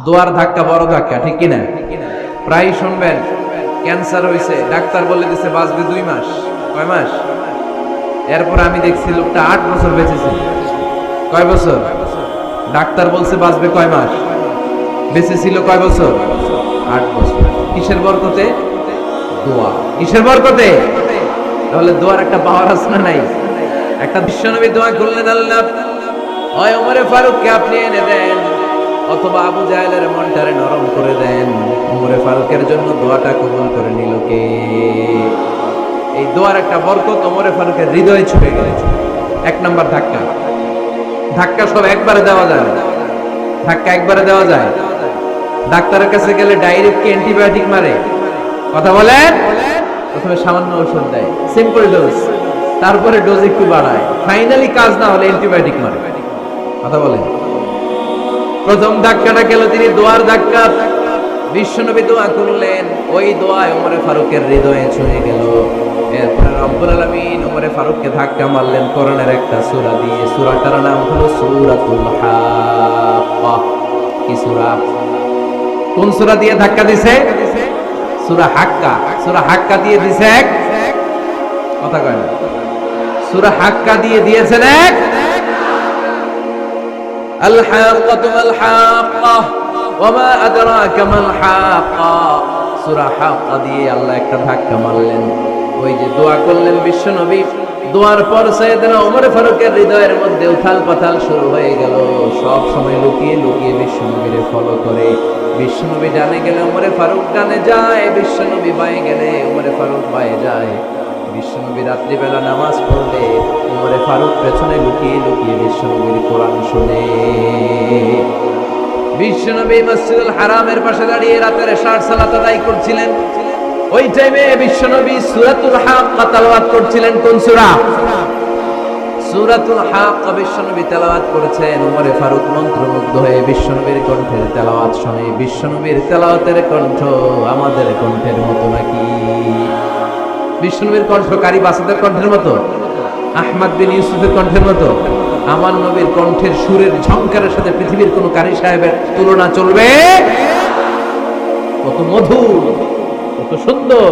দোয়ার ধাক্কা বড় ধাক্কা, ঠিক কিনা? প্রায় শুনবেন ক্যান্সার হয়েছে, ডাক্তার বলে দিছে বাঁচবে 2 মাস। কয় মাস? এরপর আমি দেখছি লোকটা 8 বছর বেঁচেছে। কয় বছর? ডাক্তার বলছে বাঁচবে কয় মাস, বেঁচে ছিল কয় বছর? 8 বছর। কিসের বরকতে? দোয়া। কিসের বরকতে? তাহলে দোয়ার একটা পাওয়ার আছে না নাই? একটা বিশ্বনবী দোয়া করলেন, আল্লাহ হয় ওমরে ফারুককে আপনি এনে দেন, অথবা আবু জাহেলের মনটারে নরম করে দেন। ওমরে ফারুকের জন্য দোয়াটা কবুল করে নিল কে? এই দোয়ার একটা বরকত ওমরে ফারুকের হৃদয়ে ছুঁয়ে গেল। 1 নাম্বার ধাক্কা। ধাক্কা সব একবারে দেওয়া যায় না। ধাক্কা একবারে দেওয়া যায়? ডাক্তারের কাছে গেলে ডাইরেক্ট কি অ্যান্টিবায়োটিক মারে? কথা বলেন। প্রথমে সামান্য ওষুধ দেয়, সিম্পল ডোজ, তারপরে ডোজ একটু বাড়ায়, ফাইনালি কাজ না হলে অ্যান্টিবায়োটিক মারে। কথা বলেন। প্রথম ধাক্কাটা গেল তিনি দোয়ার ধাক্কা। বিশ্বনবী দোয়া করলেন, ওই দোয়ায় ওমরে ফারুকের হৃদয়ে ছুঁয়ে গেল। এরপরে রব্বুল আলামিন ওমরে ফারুককে ধাক্কা মারলেন কোরআনের একটা সূরা দিয়ে। সূরাটার নাম হলো সূরাতুল হাক্কা। কি সূরা? কোন সূরা দিয়ে ধাক্কা দিছে? সূরা হাক্কা। সূরা হাক্কা দিয়ে দিছে এক, কথা কয় না। সূরা হাক্কা দিয়ে দিয়েছেন এক। আল হাক্কাতু মাল হাক্কা ওয়া মা আদরাকা মাল হাক্কা। সূরা হাক্কা দিয়ে আল্লাহ একটা ধাক্কা মারলেন। ওই যে দোয়া করলেন বিশ্বনবী, দোয়ার পর সাইয়েদনা ওমর ফারুকের হৃদয়ের মধ্যে উথাল পাথাল শুরু হয়ে গেল। সব সময় লুকিয়ে লুকিয়ে বিশ্বনবীরে ফলো করে। বিশ্বনবী ডানে গেলে ওমরে ফারুক ডানে যায়, বিশ্বনবী বাঁয়ে গেলে ওমরে ফারুক বাঁয়ে যায়। বিশ্বনবী রাত্রিবেলা নামাজ পড়লে ওমরে ফারুক পেছনে লুকিয়ে লুকিয়ে বিশ্বনবীর কোরআন শুনে। বিশ্বনবী মসজিদুল হারামের পাশে দাঁড়িয়ে রাতের এশার সালাত আদায় করছিলেন। ওই টাইমে বিশ্বনবী সূরাতুল হাক্কা তেলাওয়াত করছিলেন। কোন সূরা? সূরাতুল হাক্কা বিশ্বনবী তেলাওয়াত করেছেন। ওমরে ফারুক মন্ত্রমুগ্ধ হয়ে বিশ্বনবীর কণ্ঠের তেলাওয়াত শুনে। বিশ্বনবীর তেলাওয়াতের কণ্ঠ আমাদের কণ্ঠের মতো নাকি? বিশ্বনবীর কণ্ঠ কারি বাসাদের কণ্ঠের মতো? আহমদ বিন ইউসুফের কণ্ঠের মতো? আমার নবীর কণ্ঠের সুরের ঝংকারের সাথে পৃথিবীর কোন কারি সাহেবের তুলনা চলবে? কত মধুর, কত সুন্দর,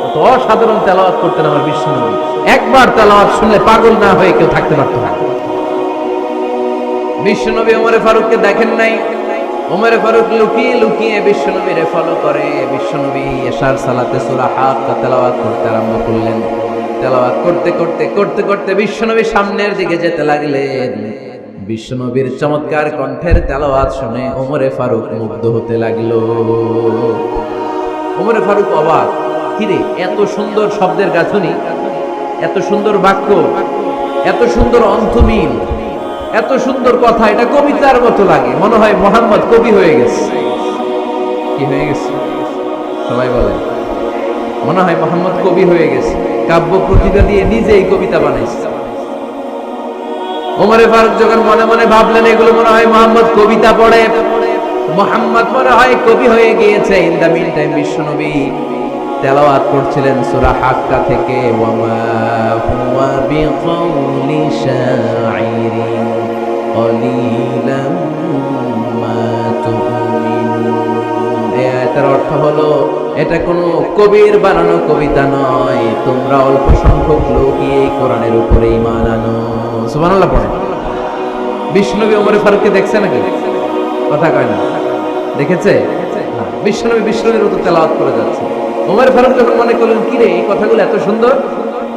কত অসাধারণ তেলাওয়াত করতেন আমার বিশ্বনবী। একবার তেলাওয়াত শুনলে পাগল না হয়ে কেউ থাকতে পারত না। বিশ্বনবী ওমরে ফারুককে দেখেন নাই। ওমরে ফারুক লুকিয়ে লুকিয়ে বিশ্বনবীরে ফলো করে। বিশ্বনবী এশার সালাতে সূরা হাক্কা তেলাওয়াত করতে আরম্ভ করলেন। তেলাওয়াত করতে করতে করতে করতে বিশ্বনবী সামনের দিকে যেতে লাগলেন। বিশ্বনবীর চমৎকার কণ্ঠের তেলাওয়াত শুনে ওমরে ফারুক মুগ্ধ হতে লাগলো। ওমরে ফারুক অবাক, কিরে এত সুন্দর শব্দের গাঁথনি, এত সুন্দর বাক্য, এত সুন্দর অন্তমিল, এত সুন্দর কথা, এটা কবিতার মতো লাগে। মনে হয় মুহাম্মদ কবি হয়ে গেছে। কি হয়ে গেছে? সবাই বলে মনে হয় মুহাম্মদ কবি হয়ে গেছে, কাব্য প্রতিভা দিয়ে নিজেই কবিতা বানাইছে। ওমরে ফারুক যখন মনে মনে ভাবলেন এগুলো মনে হয় মুহাম্মদ কবিতা পড়ে, মুহাম্মদ মনে হয় কবি হয়ে গিয়েছে। ইন দা মিন টাইম বিশ্বনবী তেলাওয়াত করছিলেন সূরা হাক্কা থেকে, ওয়া মা হুয়া বিকাউলি শাইরিন ক্বালিলাম মা তুমিনুন। এর অর্থ হলো এটা কোনো কবির বানানো কবিতা নয়, তোমরা অল্প সংখ্যক লোকই এই কোরআনের উপরে ঈমান আনো। সুবহানাল্লাহ পড়েন। বিশ্বনবী ওমরে ফারুককে দেখছে নাকি? কথা কয় না। দেখেছে? বিশ্বনবীর মতো তেলাওয়াত করে যাচ্ছে। ওমর ফারুক যখন মনে করলেন কিরে এই কথাগুলো এত সুন্দর,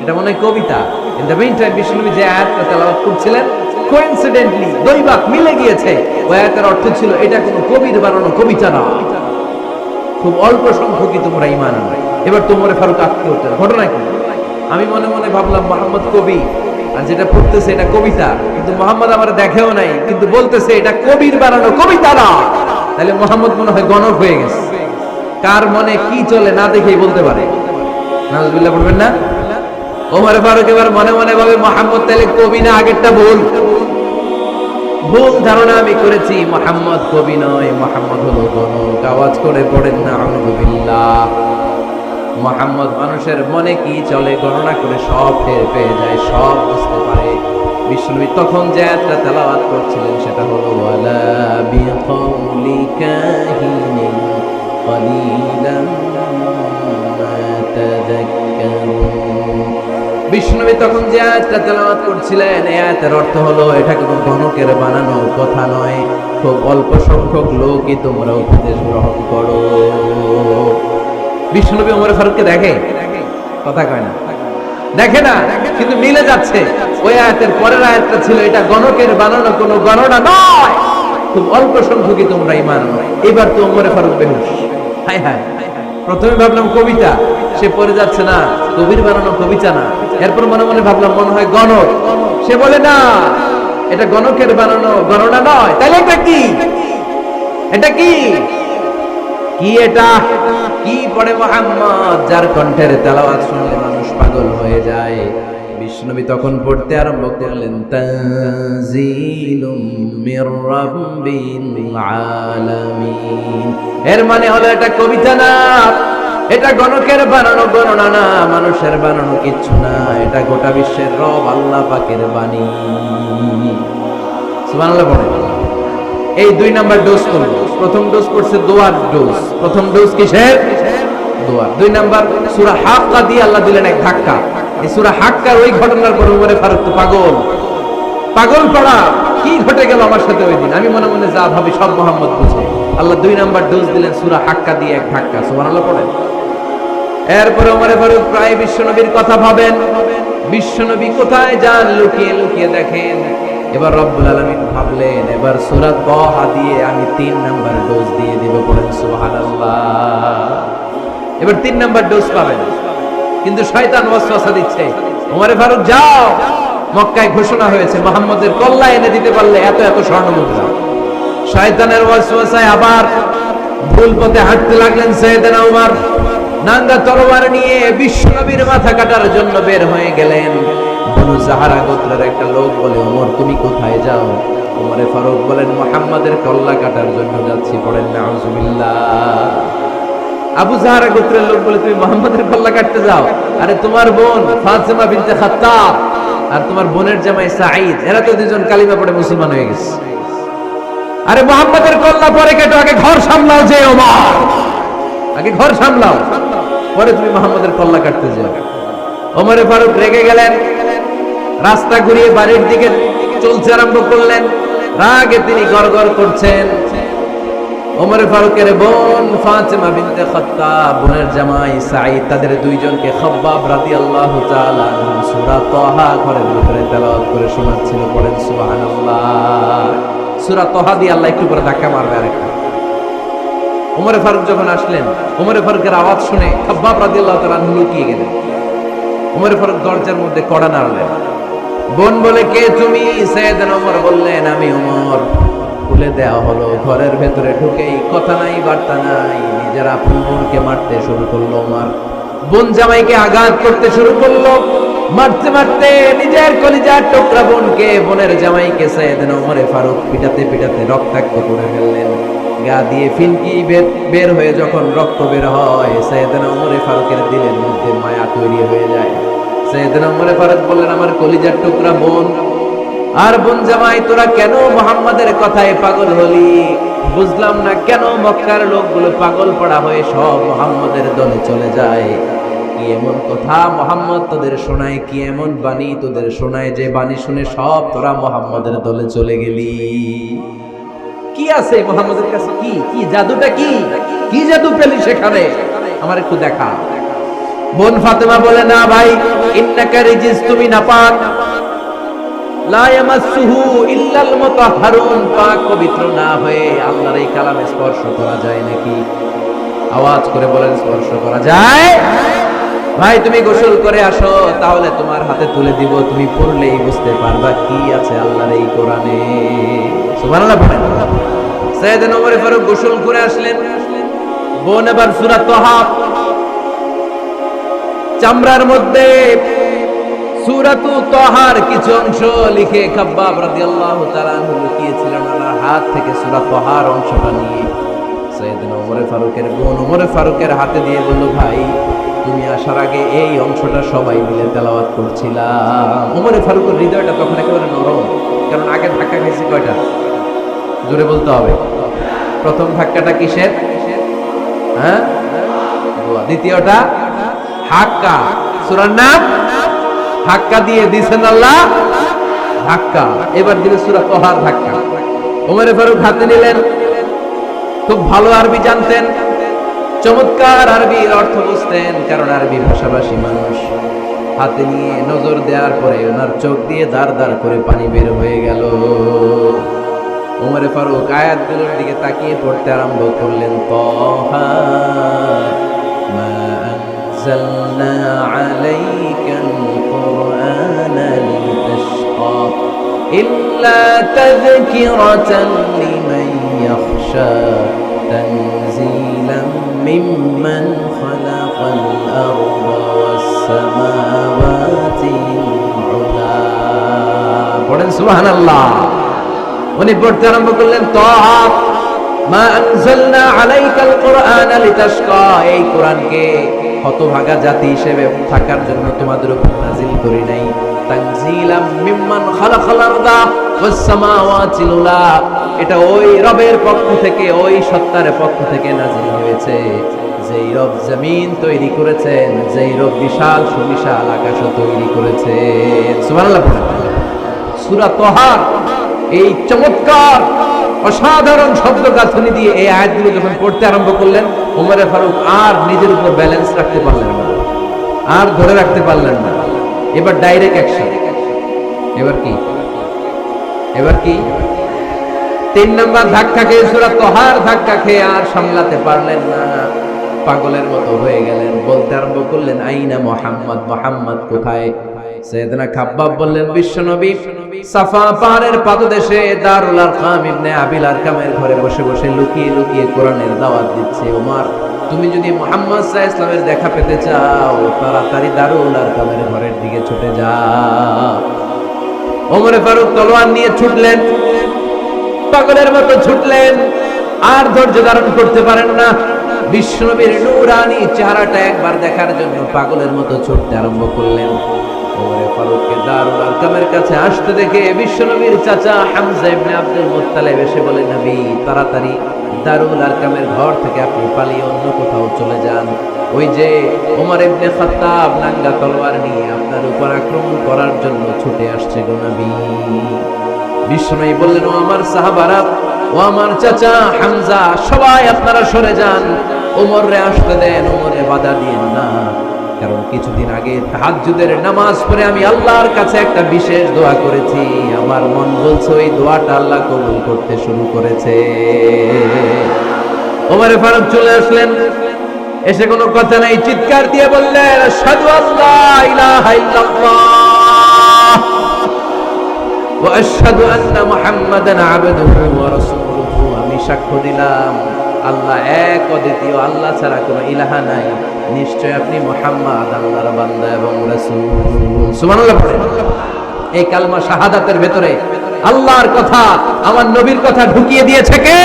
এটা মনে হয় কবিতা। ইন দ্য মিন টাইম বিশ্বনবী যে আয়াতটা তেলাওয়াত করছিলেন, কোইন্সিডেন্টলি দৈবাত মিলে গিয়েছে। ওই আয়াতের অর্থ ছিল এটা কোনো কবির বানানো কবিতা না, খুব অল্প সংখ্যকই তোমরা ঈমান আনো। এবার তো ওমর ফারুক আটকে উঠলেন, ঘটনা কি? আমি মনে মনে ভাবলাম মুহাম্মদ কবি, আর যেটা পড়তেছে এটা কবিতা, কিন্তু মুহাম্মদ আমার দেখেও নাই, কিন্তু বলতেছে এটা কবির বানানো কবিতা না। তাহলে মুহাম্মদ মনে হয় গণক হয়ে গেছে। কার মনে কি চলে না দেখেই বলতে পারে। নাউজুবিল্লাহ পড়বেন না? ওমর ফারুক এবার মনে মনে ভাবে মুহাম্মদ তাহলে কবি না, আগেরটা ভুল ধারণা আমি করেছি। মুহাম্মদ কবি নয়, মুহাম্মদ হলো গণক। আওয়াজ করে পড়েন না আউযুবিল্লাহ। মুহাম্মদ মানুষের মনে কি চলে গণনা করে সব টের পেয়ে যায়, সব বুঝতে পারে। বিশ্বনবী তখন যে আয়াতটা তেলাওয়াত করছিলেন সেটা হলো ওয়ালা বিকাউলি কাহিনিন কলিলাম মা তাযাক্কারুন। বিশ্বনবী তখন যে আয়াতটা তেলাওয়াত করছিলেন এই আয়াতের অর্থ হলো এটা কোনো গণকের বানানো কথা নয়, খুব অল্প সংখ্যক লোকই তোমরা উপদেশ গ্রহণ করো। বিশ্বনবী ওমর ফারুককে দেখে, কথা কয় না, দেখে না, কিন্তু মিলে যাচ্ছে। ওই আয়াতের পরের আয়াতটা ছিল এটা গণকের বানানো কোনো গণনা নয়, খুব অল্প সংখ্যকই তোমরা ঈমান আনো। এবার তো ওমর ফারুক বেহুশ। হায় হায়, প্রথমে ভাবলাম কবিতা, সে পড়ে যাচ্ছে না কবির বানানো কবিতা না। এরপর মনে মনে ভাবলাম মনে হয় গণক, সে বলে না এটা গণকের বানানো গণনা নয়। তাহলে এটা কি? এটা কি? কি এটা? কি পড়ে মুহাম্মদ, যার কণ্ঠের তেলাওয়াত শুনলে মানুষ পাগল হয়ে যায়। বিষ্ণুনবী তখন পড়তে আরম্ভ করলেন তানজিলুম মির রাব্বিল আলামিন। এর মানে হলো এটা কবিতা না, এটা গণকের বানানো গণনা না, মানুষের বানানো কিচ্ছু না, এটা গোটা বিশ্বের রব আল্লাহ পাকের বাণী। সুবহানাল্লাহ পড়ে। এই 2 নাম্বার ডোজ করলো। প্রথম ডোজ করছে দোয়ার ডোজ। প্রথম ডোজ কিসের? দোয়া। 2 নাম্বার সূরা হাক্কা দিয়ে আল্লাহ দিলেন এক ধাক্কা। এই সূরা হাক্কার ওই ঘটনার পর ওমর ফারুক তো পাগল, পাগল পড়া। কি ঘটে গেল আমার সাথে ওই দিন? আমি মনে মনে যা ভাবি সব মুহাম্মদ বুঝে। আল্লাহ 2 নাম্বার ডোজ দিলেন সূরা হাক্কা দিয়ে এক ধাক্কা। সুবহানাল্লাহ পড়েন। এরপর ওমর ফারুক প্রায় বিশ্বনবীর কথা ভাবেন, বিশ্বনবী কোথায় যান লুকিয়ে লুকিয়ে দেখেন। এবার রব্বুল আলামিন ভাবলেন এবার সূরা তাহা দিয়ে আমি 3 নাম্বার ডোজ দিয়ে দিব। পড়েন সুবহানাল্লাহ। এবার 3 নাম্বার ডোজ পাবেন, কিন্তু শয়তান ওয়াসওয়াসা দিচ্ছে, ওমর ফারুক যাও, মক্কায় ঘোষণা হয়েছে মুহাম্মদের কল্লা এনে দিতে পারলে এত এত স্বর্ণ মুদ্রা। শয়তানের ওয়াসওয়াসায় আবার ভুল পথে হাঁটতে লাগলেন সাইয়েদনা ওমর। নাঙ্গা তরবারি নিয়ে বিশ্বনবীর মাথা কাটার জন্য বের হয়ে গেলেন। বনু জাহারা গোত্রের একটা লোক বলে ওমর তুমি কোথায় যাও? ওমর ফারুক বলেন মুহাম্মাদের কল্লা কাটার জন্য যাচ্ছি। পড়েন নাউজুবিল্লাহ। আবু জাহারা গোত্রের লোক বলে তুমি মুহাম্মাদের কল্লা কাটতে যাও? আরে তোমার বোন ফাতিমা বিনতে খাত্তাব আর তোমার বোনের জামাই সাঈদ, এরা তো দুজন কালিমা পড়ে মুসলমান হয়ে গেছে। আরে মুহাম্মাদের কল্লা পরে কেটো, আগে ঘর সামলাও। যে ওমর, আগে ঘর সামলাও, পরে তুমি মুহাম্মাদের কল্লা কাটতে যাও। ওমর ফারুক রেগে গেলেন, রাস্তা ঘুরিয়ে বাড়ির দিকে চলতে আরম্ভ করলেন। রাগে তিনি গড়গড় করছেন। ওমর ফারুকের বোন ফাতিমা বিনতে খাত্তাব, বোনের জামাই সাঈদ, তাদের দুইজনকে খাব্বাব রাদিয়াল্লাহু তাআলা সূরা তাহা ঘরের ভিতরে তেলাওয়াত করে শোনাচ্ছিল। পড়েন সুবহানাল্লাহ। সূরা তাহা দিয়ে আল্লাহ একটু করে ধাক্কা মারবে আরেকটা। ওমর ফারুক যখন আসলেন, ওমর ফারুকের আওয়াজ শুনে খাব্বাব রাদিয়াল্লাহু তাআলা লুকিয়ে গেলেন। ওমর ফারুক দরজার মধ্যে কড়া নাড়লেন। বোন বলে কে তুমি? সাইয়েদনা ওমর বললেন আমি ওমর। খুলে দেওয়া হলো। ঘরের ভেতরে ঢুকেই কথা নাই বার্তা নাই, নিজের আপন বোনকে মারতে শুরু করলো ওমর। বোন জামাইকে আঘাত করতে শুরু করলো। মারতে মারতে নিজের কলিজার টুকরা বোনকে, বোনের জামাইকে সাইয়েদনা ওমর ফারুক পিটাতে পিটাতে রক্তাক্ত করে ফেললেন। গা দিয়ে ফিনকি বের হয়ে যখন রক্ত বের হয়, সাইয়েদনা ওমর ফারুকের দিলের মধ্যে মায়া তৈরি হয়ে যায়। সাইয়েদনা ওমর ফারুক বললেন আমার কলিজার টুকরা বোন আর বোন জামাই, তোরা কেন মুহাম্মাদের কথায় পাগল হলি? বুঝলাম না কেন মক্কার লোকগুলো পাগল পড়া হয়ে সব মুহাম্মাদের দলে চলে যায়। কি এমন কথা মুহাম্মদ তোদের শোনায়, কি এমন বাণী তোদের শোনায় যে বাণী শুনে সব তোরা মুহাম্মাদের দলে চলে গেলি? কি আছে মুহাম্মাদের কাছে? কি কি জাদুটা? কি কি জাদু পেলি সেখানে? আমার একটু দেখা। বোন ফাতেমা বলে না ভাই, ইন্নাকা রিজিস, তুমি নাপাক, লা ইয়ামাসসুহু ইল্লাল মুতাহহারুন, পাক পবিত্র না হয়ে আল্লাহর এই কালামে স্পর্শ করা যায় নাকি? আওয়াজ করে বলেন স্পর্শ করা যায়? ভাই তুমি গোসল করে আসো, তাহলে তোমার হাতে তুলে দিব, তুমি পড়লেই বুঝতে পারবা কি আছে আল্লাহর এই কোরআনে। সুবহানাল্লাহ পড়েন। সাইয়েদনা ওমর ফারুক গোসল করে আসলেন। বোন এবার সূরা তাহা চামড়ার মধ্যে সূরাতু তাহার কিছু অংশ লিখে খাব্বাব রাদিয়াল্লাহু তাআলা লুকিয়েছিলেন ওনার হাত থেকে। সূরা তাহার অংশটা নিয়ে সাইয়েদনা ওমর ফারুকের বোন ওমর ফারুকের হাতে দিয়ে বলল ভাই তুমি আসার আগে এই অংশটা সবাই মিলে তেলাওয়াত করছিলাম। ওমরে ফারুকের হৃদয়টা তখন একেবারে নরম, কারণ আগে ধাক্কা খাইছে কয়টা, জোরে বলতে হবে। প্রথম ধাক্কাটা কিসের? হ্যাঁ, দ্বিতীয়টা হাক্কা, সূরার নাম হাক্কা দিয়ে দিয়েছেন আল্লাহ ধাক্কা। এবার দিবে সূরা তহার ধাক্কা। ওমরে ফারুক হাতে নিলেন, খুব ভালো আরবি জানতেন, চমৎকার আরবির অর্থ বুঝতেন, কারণ আরবি ভাষাভাষী মানুষ। হাতে নিয়ে নজর দেওয়ার পরে ওনার চোখ দিয়ে দাঁড় দাঁড় করে পানি বের হয়ে গেল। ওমরে ফারুক আয়াতগুলোর দিকে তাকিয়ে পড়তে আরম্ভ করলেন। তাহা মা আনজালনা আলাইকাল কুরআনা লিতাশকা ইল্লা তাযকিরাতান লিমান ইয়াখশা তানজিলাম মিম্মান খালাকাল আরদা ওয়াস সামাওয়াতি উলা। পড়েন সুবহানাল্লাহ। উনি পড়তে আরম্ভ করলেন, তাহা মা আনজালনা আলাইকাল কুরআনা লিতাশকা, এই কোরআনকে হতভাগা জাতি হিসেবে থাকার জন্য তোমাদের উপর নাজিল করি নাই। তানজিলাম মিম্মান খালাকাল আরদা ওয়াস সামাওয়াতি উলা, এটা ওই রবের পক্ষ থেকে, ওই সত্তার পক্ষ থেকে নাজিল হয়েছে, যেই রব জমিন তৈরি করেছেন, যেই রব বিশাল সুবিশাল আকাশও তৈরি করেছেন। সুবহানাল্লাহ। সূরা তহার এই চমৎকার অসাধারণ শব্দ গাঁথনি দিয়ে এই আয়াতগুলো যখন পড়তে আরম্ভ করলেন, ওমরে ফারুক আর নিজের উপর ব্যালেন্স রাখতে পারলেন না, আর ধরে রাখতে পারলেন না। এবার ডাইরেক্ট অ্যাকশন। এবার কি? এবার কি? 3 নাম্বার ধাক্কা খেয়ে, সূরা তহার ধাক্কা খেয়ে আর সামলাতে পারলেন না, পাগলের মতো হয়ে গেলেন। বলতে আরম্ভ করলেন, আইনা মুহাম্মদ, মুহাম্মদ কোথায়? সাইয়েদনা খাব্বাব বললেন, বিশ্বনবী সাফা পাহাড়ের পাদদেশে দারুল আরকাম ইবনে আবিল আরকামের ঘরে বসে বসে লুকিয়ে লুকিয়ে কোরআনের দাওয়াত দিচ্ছে। ওমর, তুমি যদি মুহাম্মদ সাল্লাল্লাহু আলাইহি ওয়াসাল্লামের দেখা পেতে চাও, তাড়াতাড়ি দারুল আরকামের ঘরের দিকে ছুটে যাও। ওমরে ফারুক তলোয়ার নিয়ে ছুটলেন, পাগলের মতো ছুটলেন, আর ধৈর্য ধারণ করতে পারেন না। বিশ্বনবীর নূরানি চেহারাটা একবার দেখার জন্য পাগলের মতো ছুটতে আরম্ভ করলেন। ওমরে ফারুককে দারুল আরকামের কাছে আসতে দেখে বিশ্বনবীর চাচা হামজা ইবনে আব্দুল মুত্তালিব এসে বলে, নবী, তাড়াতাড়ি দারুল আরকামের ঘর থেকে আপনি পালিয়ে অন্য কোথাও চলে যান। ওই যে ওমর ইবনে খাত্তাব নাঙ্গা তলোয়ার নিয়ে আপনার উপর আক্রমণ করার জন্য ছুটে আসছে গো নবী। বিশ্বনবী বললেন, ও আমার সাহাবারা, ও আমার চাচা হামজা, সবাই আপনারা সরে যান, ওমরে আসতে দেন, ওমরে বাধা দিয়েন না। কারণ কিছুদিন আগে তাহাজ্জুদের নামাজ পড়ে আমি আল্লাহর কাছে একটা বিশেষ দোয়া করেছি, আমার মন বলছে ওই দোয়াটা আল্লাহ কবুল করতে শুরু করেছে। ওমরে ফারুক চলে আসলেন, এসে কোনো কথা নাই, চিৎকার দিয়ে বললেন, আশহাদু আল্লা ইলাহা ইল্লাল্লাহ ওয়া আশহাদু আন্না মুহাম্মাদান আবদুহু ওয়া রাসূলুহু, আমি সাক্ষ্য দিলাম আল্লাহ এক, অদ্বিতীয়, আল্লাহ ছাড়া কোনো ইলাহা নাই, নিশ্চয় আপনি মুহাম্মদ আল্লাহর বান্দা এবং রাসূল। সুবহানাল্লাহ। এই কালমা শাহাদাতের ভেতরে আল্লাহর কথা, আমার নবীর কথা ঢুকিয়ে দিয়েছে কে?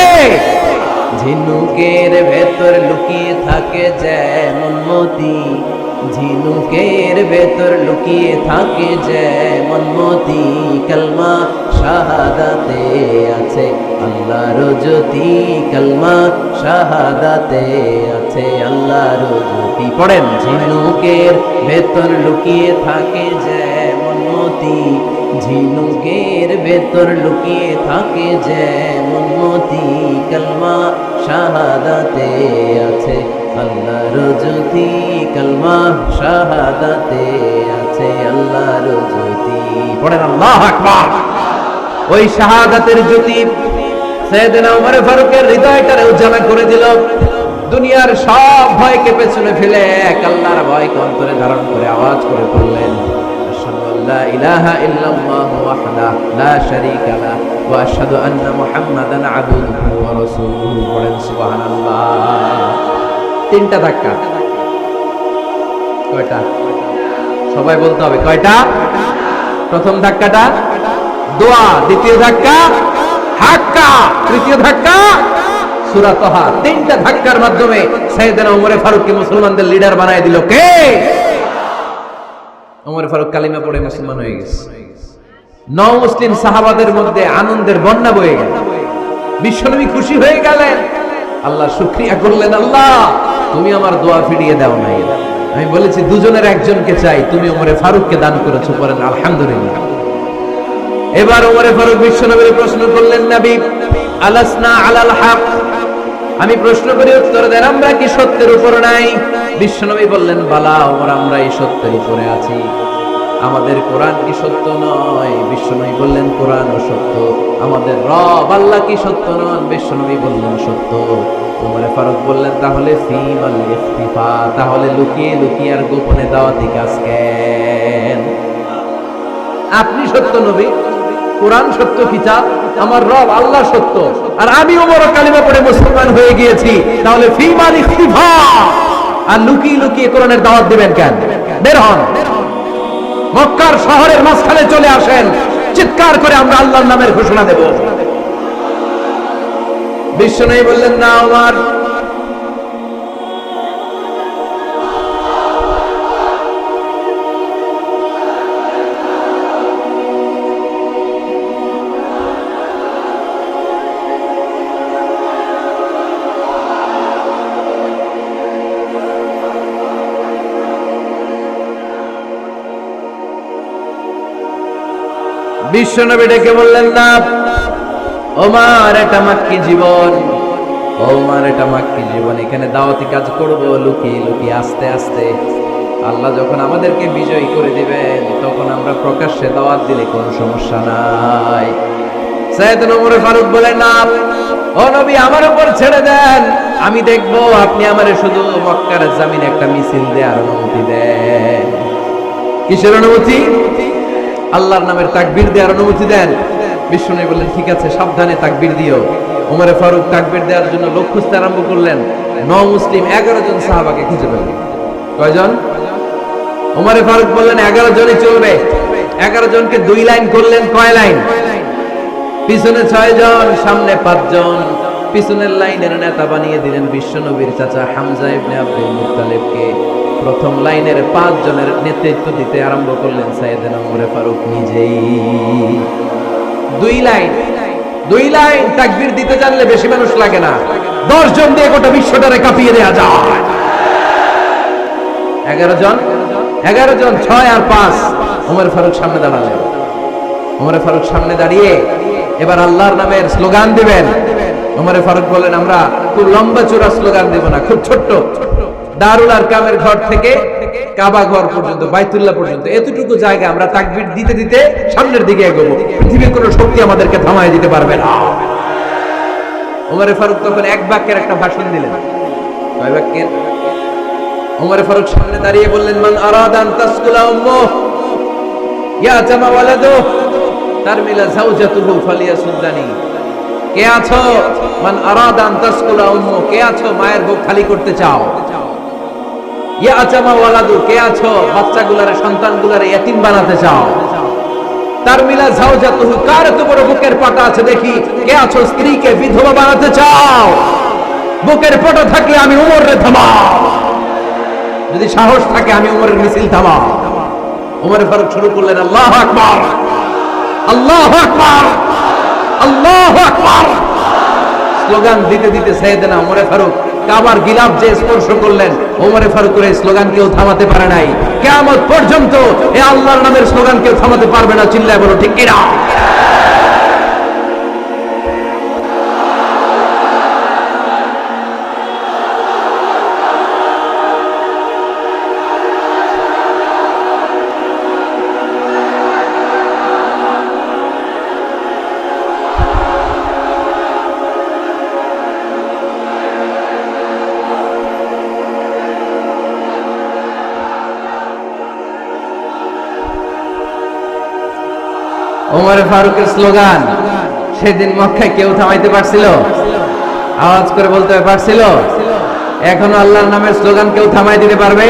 ঝিনুকের ভেতর লুকিয়ে থাকে যেমন মতি, ঝিনুকের ভেতর লুকিয়ে থাকে যেমন মতি, কালমা শাহাদাতে আছে আল্লাহর জ্যোতি, কালমা শাহাদাতে আছে আল্লাহর জ্যোতি। পড়েন, ঝিনুকের ভেতর লুকিয়ে থাকে যেমন মতি, ঝিনুকের ভেতর লুকিয়ে থাকে যেমন মতি, কালমা শাহাদাতে আছে আল্লাহর জ্যোতি, কালমা শাহাদাতে আছে আল্লাহর জ্যোতি। পড়েন আল্লাহু আকবার। ওই শাহাদাতের জ্যোতি সাইয়েদনা ওমর ফারুকের হৃদয়টারে উজালা করে দিল। দুনিয়ার সব ভয়কে পেছনে ফেলে এক আল্লাহর ভয়কে অন্তরে ধারণ করে আওয়াজ করে বললেন, আশহাদু আল্লা ইলাহা ইল্লাল্লাহু ওয়াহদাহু লা শারীকা লাহু ওয়া আশহাদু আন্না মুহাম্মাদান আবদুহু ওয়া রাসূলুহু। পড়েন সুবহানাল্লাহ। 3টা ধাক্কা। কয়টা? সবাই বলতে হবে কয়টা? প্রথম ধাক্কাটা দোয়া, দ্বিতীয় ধাক্কা হাক্কা, তৃতীয় ধাক্কা সূরা তাহা, 3টা ধাক্কার মাধ্যমে সাইয়েদনা ওমর ফারুককে মুসলমানদের লিডার বানায় দিল কে? ওমর ফারুক কালিমা পড়ে মুসলমান হয়ে গেছে। নও মুসলিম সাহাবাদের মধ্যে আনন্দের বন্যা বয়ে গেল। বিশ্বনবী খুশি হয়ে গেলেন, আল্লাহ শুকরিয়া করলেন, আল্লাহ তুমি আমার দোয়া ফিরিয়ে দাও নাই। আমি বলেছি দুজনের একজনকে চাই, তুমি ওমরে ফারুককে দান করেছো, বলেন আলহামদুলিল্লাহ। এবার ওমরে ফারুক বিশ্বনবীর প্রশ্ন করলেন, নবী আলাসনা আলাল হক, আমি প্রশ্ন করি উত্তর দেন, আমরা কি সত্যের উপর নাই? বিশ্বনবী বললেন, বালা ওমর, আমরা এই সত্যের উপরে আছি। আমাদের কোরআন কি সত্য নয়? বিশ্বনবী বললেন, কোরআনও সত্য। আমাদের রব আল্লাহ কি সত্য নন? বিশ্বনবী বললেন, সত্য। ওমরে ফারুক বললেন, তাহলে ফিমাল ইখতিফা, তাহলে লুকিয়ে লুকিয়ে আর গোপনে দাওয়াতি কাজ কেন? আপনি সত্য নবী, কোরআন সত্য কিতাব, আমার রব আল্লাহ সত্য, আর আমি ওমর কালিমা পড়ে মুসলমান হয়ে গিয়েছি, তাহলে ফিমাল ইখতিফা, আর লুকিয়ে লুকিয়ে কোরআনের দাওয়াত দিবেন কেন? বের হন, মক্কার শহরের মাঝখানে চলে আসেন, চিৎকার করে আমরা আল্লাহর নামের ঘোষণা দেব। বিশ্বনবী বললেন, না ওমর, বিশ্বনবী ডেকে বললেন, না ওমর, এটা মাক্কি জীবন, ওমর এটা মাক্কি জীবন, এখানে দাওয়াতি কাজ করব লুকিয়ে লুকিয়ে, আস্তে আস্তে। আল্লাহ যখন আমাদেরকে বিজয়ী করে দিবেন, তখন আমরা প্রকাশ্যে দাওয়াত দিলে কোনো সমস্যা নাই। সাইয়েদনা ওমর ফারুক বলেন, না ও নবী, আমার উপর ছেড়ে দেন, আমি দেখব আপনি আমারে শুধু মক্কার জমিনে একটা মিছিল দেওয়ার অনুমতি দেন। কিসের অনুমতি? আল্লাহর নামের তাকবীর দেওয়ার অনুমতি দেন। বিশ্বনবী বললেন, ঠিক আছে, সাবধানে তাকবীর দিও। ওমর ফারুক তাকবীর দেওয়ার জন্য লোক খুঁজতে আরম্ভ করলেন। নও মুসলিম 11 জন সাহাবাকে খুঁজে পেলেন। কয়জন? ওমর ফারুক বললেন 11 জনই চলবে। 11 জনকে 2 লাইন করলেন। কয় লাইন? পিছনে 6 জন, সামনে 5 জন। পিছনের লাইনের নেতা বানিয়ে দিলেন বিশ্বনবীর চাচা হামজা ইবনে আব্দুল মুত্তালিবকে। প্রথম লাইনের 5 জনের নেতৃত্ব দিতে আরম্ভ করলেন সাইয়েদনা ওমর ফারুক নিজেই। 2 লাইন তাকবীর দিতে জানলে বেশি মানুষ লাগে না, 10 জন দিয়ে গোটা বিশ্বটারে কাঁপিয়ে দেয়া যায়। 11 জন, 6 আর 5। ওমর ফারুক সামনে দাঁড়ালেন। ওমর ফারুক সামনে দাঁড়িয়ে এবার আল্লাহর নামের স্লোগান দিবেন। ওমর ফারুক বলেন, আমরা খুব লম্বা চূড়া স্লোগান দেব না, খুব ছোট্ট। দারুল আরকামের ঘর থেকে কাবা ঘর পর্যন্ত, বাইতুল্লাহ পর্যন্ত, এতটুকু জায়গা আমরা তাকবীর দিতে দিতে সামনের দিকে এগোবো। পৃথিবীর কোনো শক্তি আমাদেরকে থামায় দিতে পারবে না। ওমর ফারুক তখন এক বাক্যের একটা ভাষণ দিলেন। কয় বাক্যের? ওমর ফারুক সামনে দাঁড়িয়ে বললেন, মান আরাদা আন তাসকুলা উম্মুহ ইয়াতামা ওয়ালাদুহু তারমিলা যাওজাতুহু ফালিয়াসুদ্দানি। কে আছো? মান আরাদা আন তাসকুলা উম্মুহ, কে আছো মায়ের বুক খালি করতে চাও? ইয়াতামা ওয়ালাদু, কে আছো বাচ্চাগুলারে, সন্তানগুলারে ইয়াতিম বানাতে চাও? তারমিলা যাওজাতুহু, কার এত বড় বুকের পাটা আছে দেখি, কে আছো স্ত্রীকে বিধবা বানাতে চাও? বুকের পাটা থাকলে আমি ওমরে থামাও, যদি সাহস থাকে আমি ওমরের মিছিল থামাও। ওমর ফারুক শুরু করলেন, আল্লাহু আকবার, আল্লাহু আকবার, আল্লাহু আকবার। স্লোগান দিতে দিতে সাইয়েদনা ওমর ফারুক কাবার গিলাফ যে স্পর্শ করলেন, ওমর ফারুকের এই স্লোগান কেউ থামাতে পারে নাই। কিয়ামত পর্যন্ত এই আল্লাহর নামের স্লোগান কেউ থামাতে পারবে না। চিল্লায় বলো ঠিক কিনা? ওমর ফারুকের স্লোগান সেদিন মক্কায় কেউ থামাইতে পারছিল? আওয়াজ করে বলতে পারছিল? এখনো আল্লাহর নামের স্লোগান কেউ থামাই দিতে পারবে?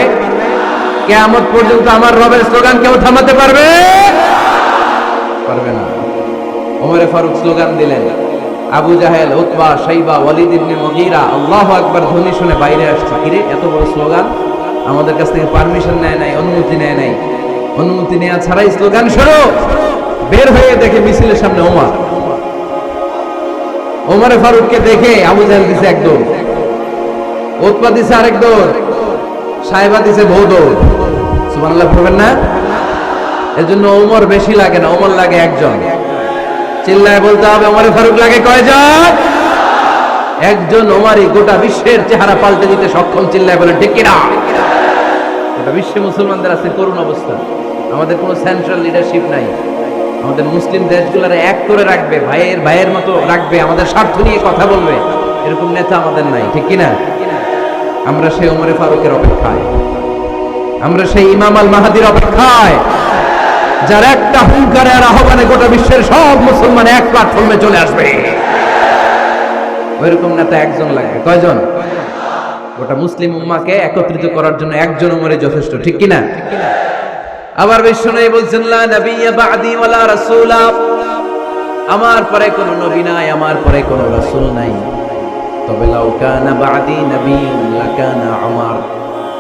কিয়ামত পর্যন্ত আমার রবের স্লোগান কেউ থামাতে পারবে? পারবে না। ওমর ফারুক স্লোগান দিলেন, আবু জাহেল, উতবা, শাইবা, ওয়ালিদ ইবনে মুগীরা আল্লাহু আকবার ধ্বনি শুনে বাইরে আসছে। কিরে এত বড় স্লোগান, আমাদের কাছ থেকে পারমিশন নেয় নাই, অনুমতি নেয় নাই। অনুমতি নেওয়া ছাড়াই স্লোগান শুরু। বের হয়ে দেখে মিছিলের সামনে ওমর। ওমরে ফারুককে দেখে আবু জাহেল দিছে এক দৌড়, উতবা দিছে আরেক দৌড়, সাহেবা দিছে বহু দৌড়। সুবহানাল্লাহ পড়বেন না? এজন্য ওমর বেশি লাগে না, ওমর লাগে একজন। চিল্লায় বলতে হবে ওমরে ফারুক লাগে কয়জন? একজন। ওমরই গোটা বিশ্বের চেহারা পাল্টে দিতে সক্ষম। চিল্লায় বলে ঠিক কিনা? গোটা বিশ্বে মুসলমানদের আছে করুণ অবস্থা। আমাদের কোনো সেন্ট্রাল লিডারশিপ নাই। আমাদের মুসলিম দেশগুলোর এক করে রাখবে, ভাইয়ের ভাইয়ের মতো রাখবে, আমাদের স্বার্থ নিয়ে কথা বলবে, এরকম নেতা আমাদের নাই। ঠিক কিনা? আমরা সেই ওমরে ফারুকের অপেক্ষায়, আমরা সেই ইমাম আল মাহাদির অপেক্ষায়, যার একটা হুঙ্কারে আর আহ্বানে গোটা বিশ্বের সব মুসলমান এক প্ল্যাটফর্মে চলে আসবে। ওইরকম নেতা একজন লাগবে। কয়জন? গোটা মুসলিম উম্মাহকে একত্রিত করার জন্য একজন ওমরে যথেষ্ট। ঠিক কিনা? আবার বিশ্বনবী বলছেন লা নাবিয়্যা বা'দি ওয়ালা রাসূলা, আমার পরে কোনো নবী নাই, আমার পরে কোনো রাসূল নাই। তবে লাউ কানা বা'দি নাবিয়্যুন লাকানা উমর,